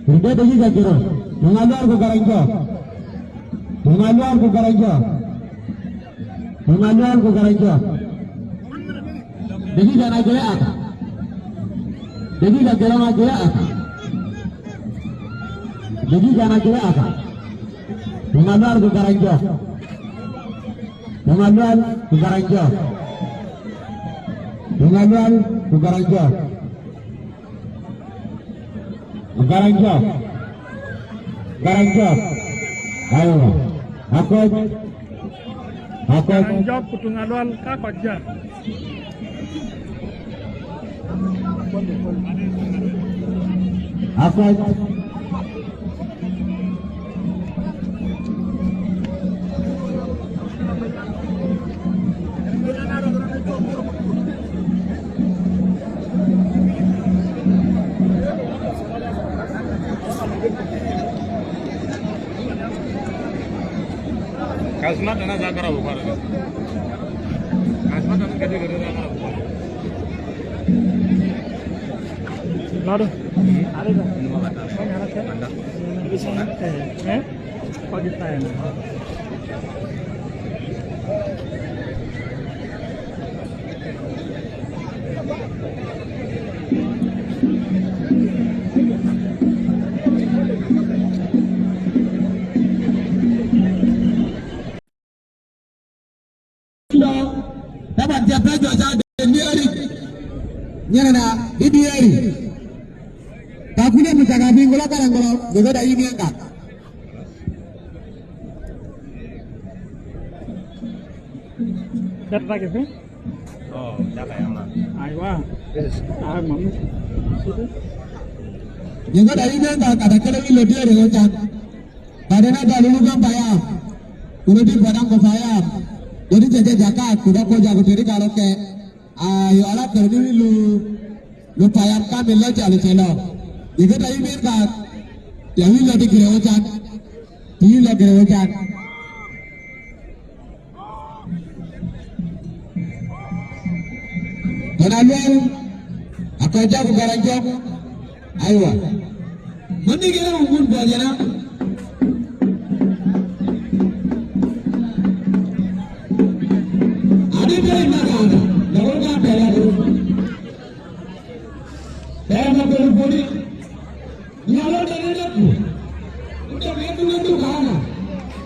Pergi lagi tak kira. Tungaluan ke Garanjok. Tungaluan ke Garanjok. Tungaluan ke Garanjok. Jadi jangan kira apa. Jadi tak kira apa. Jadi jangan kira apa. Tungaluan ke Garanjok. Tungaluan ke Garanjok. Tungaluan ke Garanjok. Garanjok. Garanjok. Ayo. Akod. Garanjok Tungaluan Kakoja. Akod. Kasmat ana zakara bukhara. Kasmat ana kadi gare zakara bukhara. Lalu, ada tak? Bisa eh? Pagi time. Dapat dia belajar saja sendiri. Nyana idiari. Takutnya menjaga binggola kan kalau juga dah ini angkat. Dah lagi tu? Oh, dah kaya mana? Aywa. Mami. Juga dah ini angkat. Ada kalau ini dia dengan cat. Padahal dah lalu kan payah. Kemudian padang kau payah. Jadi jaga jaga. Kuda kau jaga diri kalau ke. Ayo alat terus lu payah kan melihat jalan celok. Jika dah ini angkat. Yang ini lagi kira cat. Ini lagi kira cat. Tungaluan, aku ajak ke Garanjok. Ayo, mana kira umur berapa? Ada berapa mana? Lalu kan berapa? Berapa berapa? Nyala dari aku. Untuk itu kana.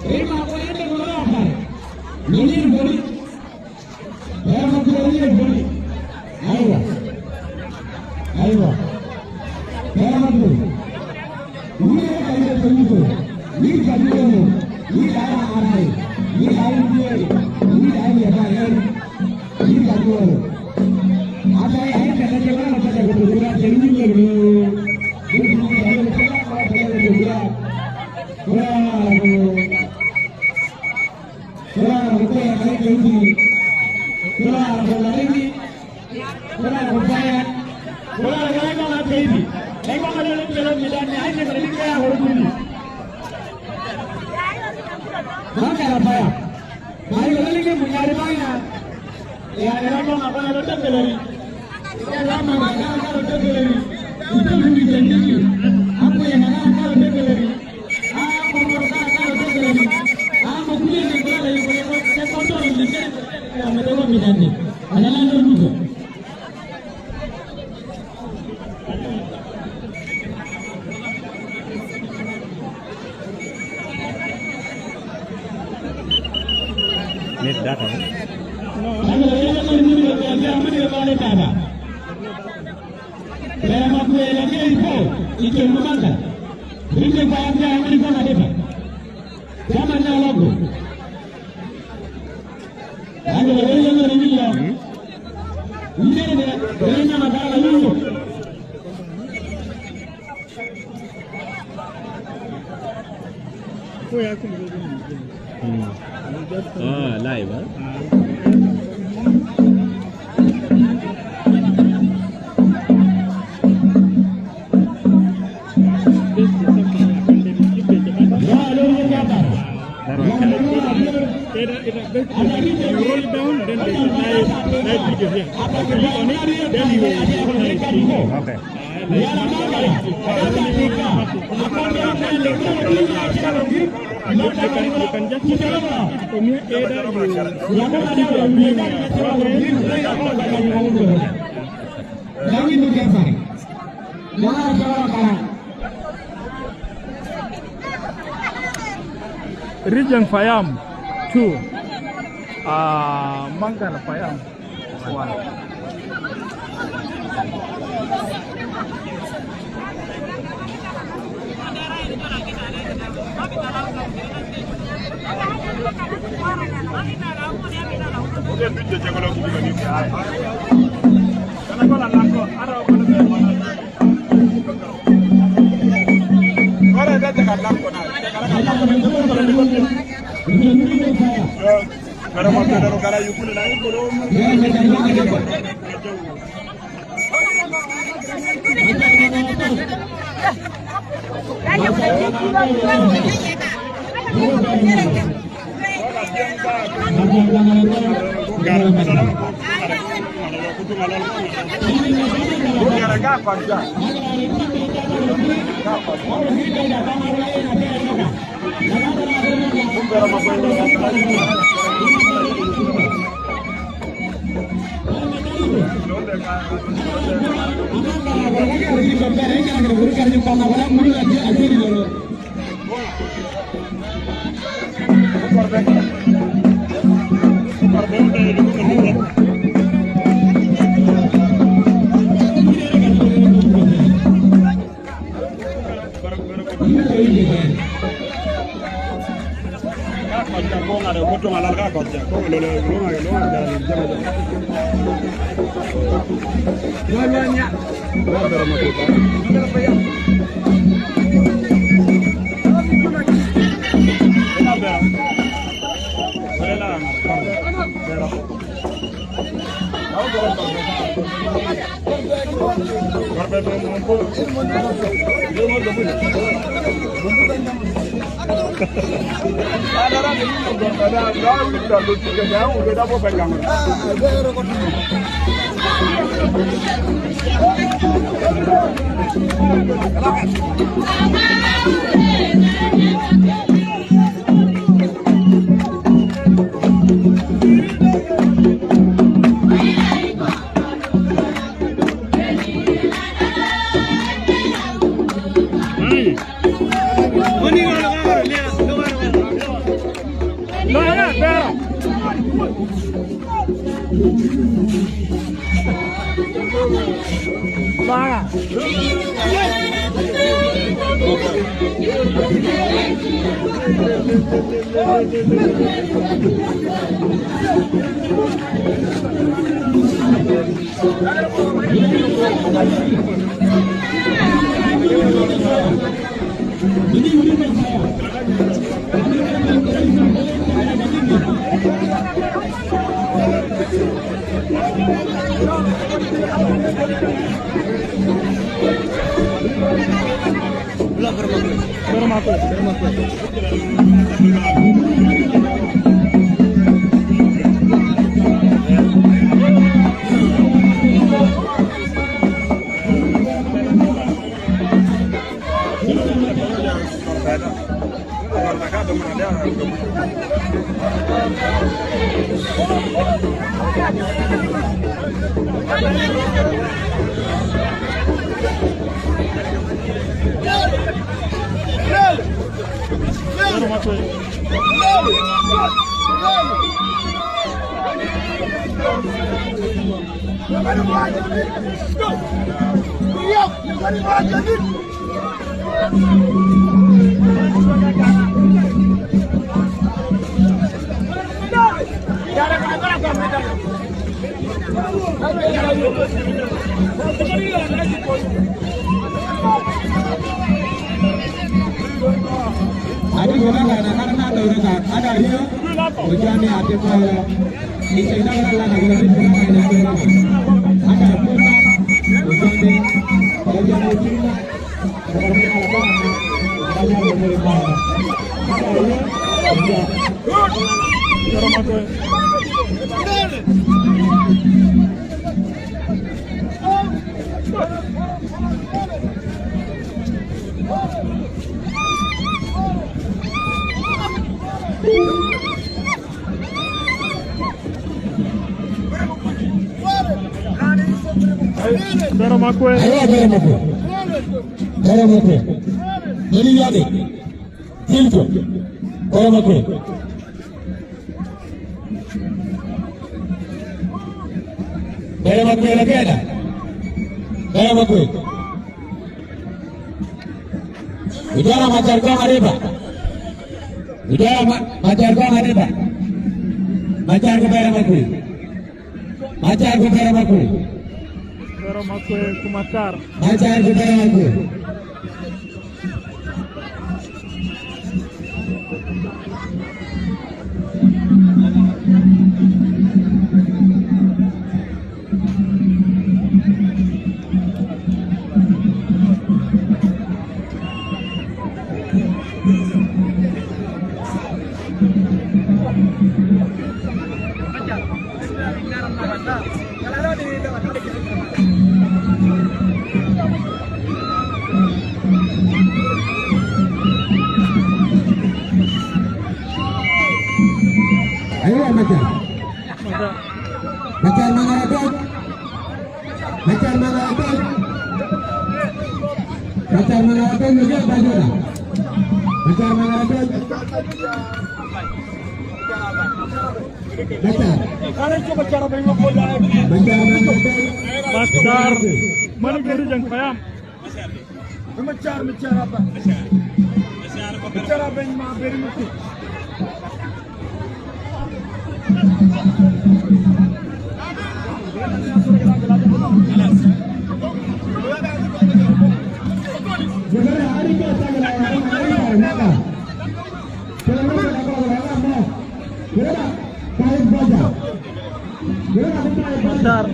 Terima aku yang terlalu. Ini boleh. Berapa boleh boleh. Ayo. Hii dawa harai. Hii dawa ndiye. Hii dawa ya dawa. Hii dawa. Hata hii kata jamaa nataka kutukura chini leo. Hii dawa nataka Need data. Live, huh? You roll it down, then there's a live video here. Click on it, then you will. Okay. You can just from here Region Fayam 2, Mangala Fayam 1. Vijana macharikwa mariba. Vijana macharikwa mariba. Macharikwa pera makui. Macharikwa pera makui. Pera makui kumatar. Macharikwa pera makui. Ayo macam mana tu? Macam mana tu? Macam mana tu juga baju dah. Macam mana tu? Macam. Kalau cuba cara bengok bola. Macam mana tu? Master, mana guru jang payam? Macam apa? Macam apa yang mah beri mesti. Besar.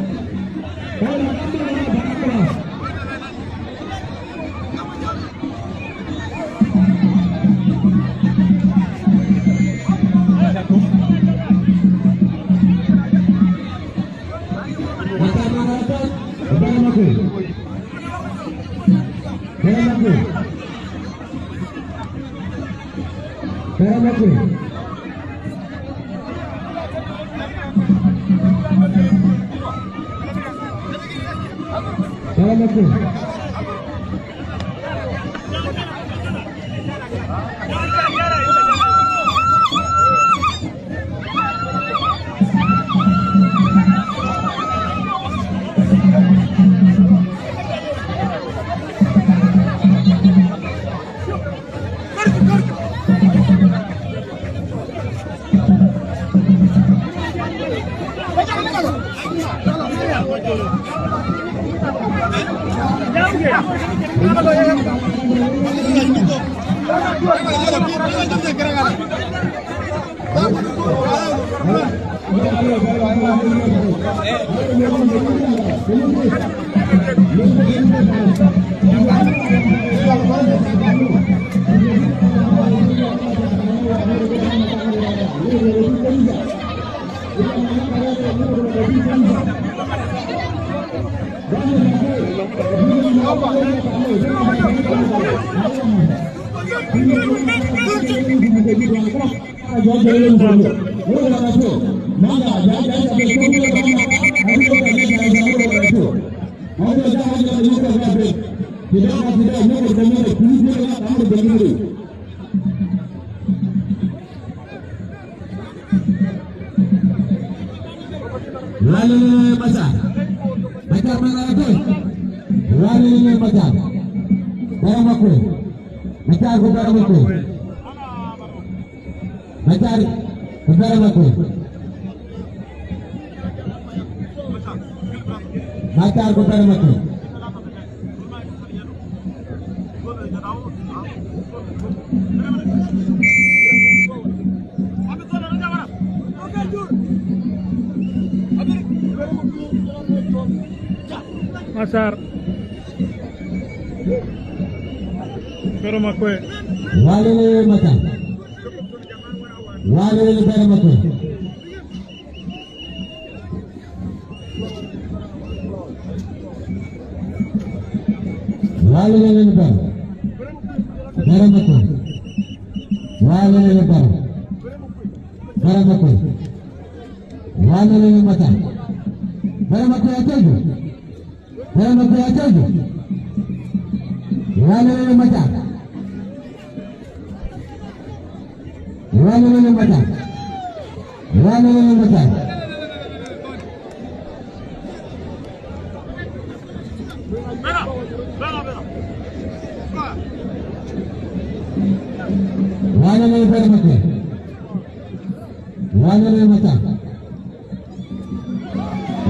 Masar. Pero makwe. Wale mata. Wale pero makwe. Wale pero. Pero makwe. Wale pero. Pero makwe. Wale mata. Pero makwe atejo. Pero makwe atejo. Wale mata. Wale mata. Wale mata. Wale pero makwe. Wale mata.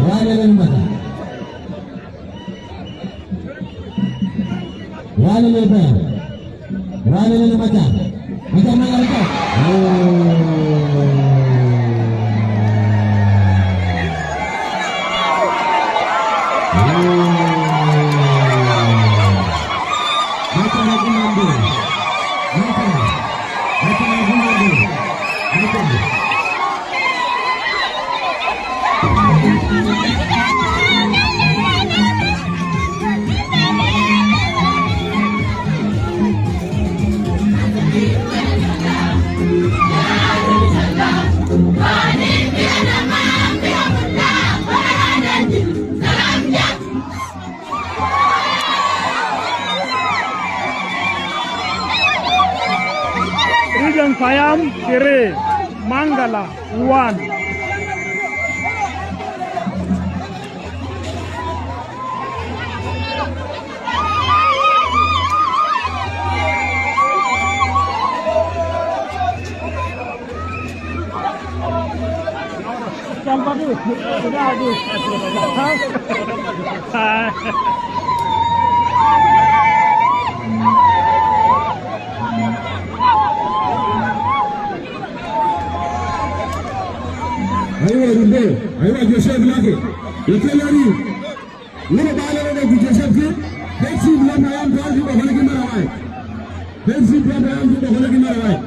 Wale mata. Wale pero. Wale mata. Macam mana itu? Region Siam, Kiri, Mangala, 1. Sudah habis. Ayo Runde, ayo Joseph lagi. Itu lari. Ini balik lagi Joseph ke. Pensi belum ayam tuan juga boleh gimana awak. Pensi belum ayam juga boleh gimana awak.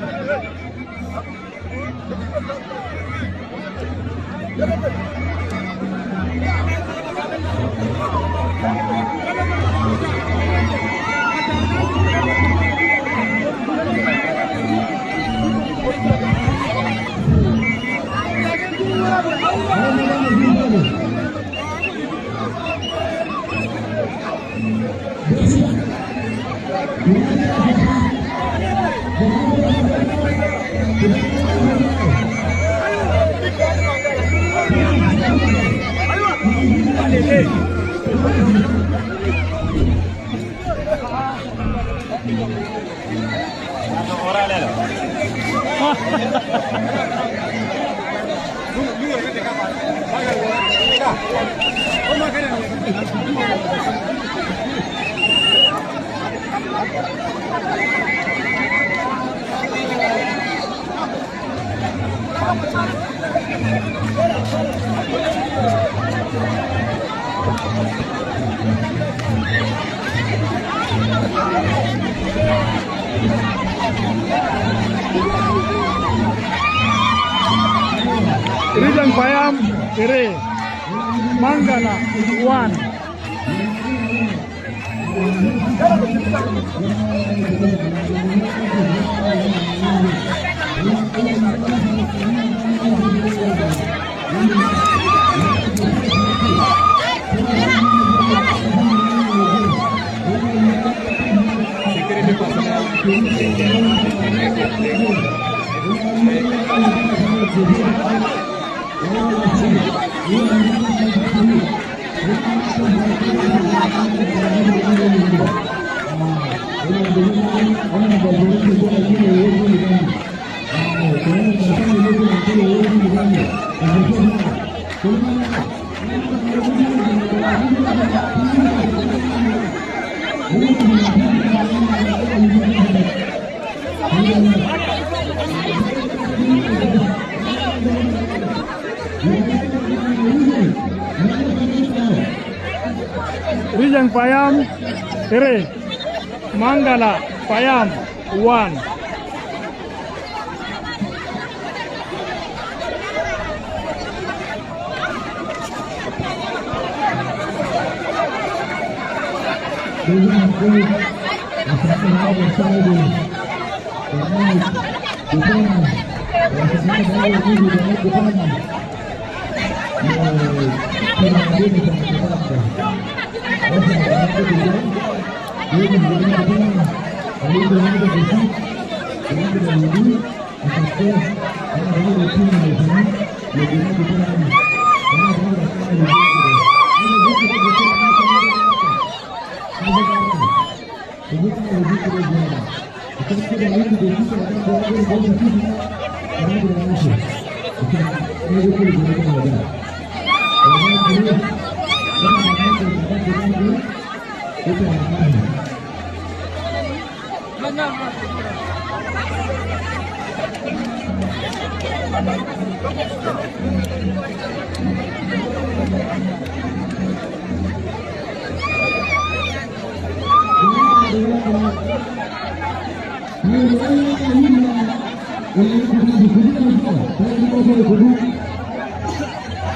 Rijang Payam 3, Mangala 1. Rijang Payam 3, Mangala Payam 1.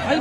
Ayo,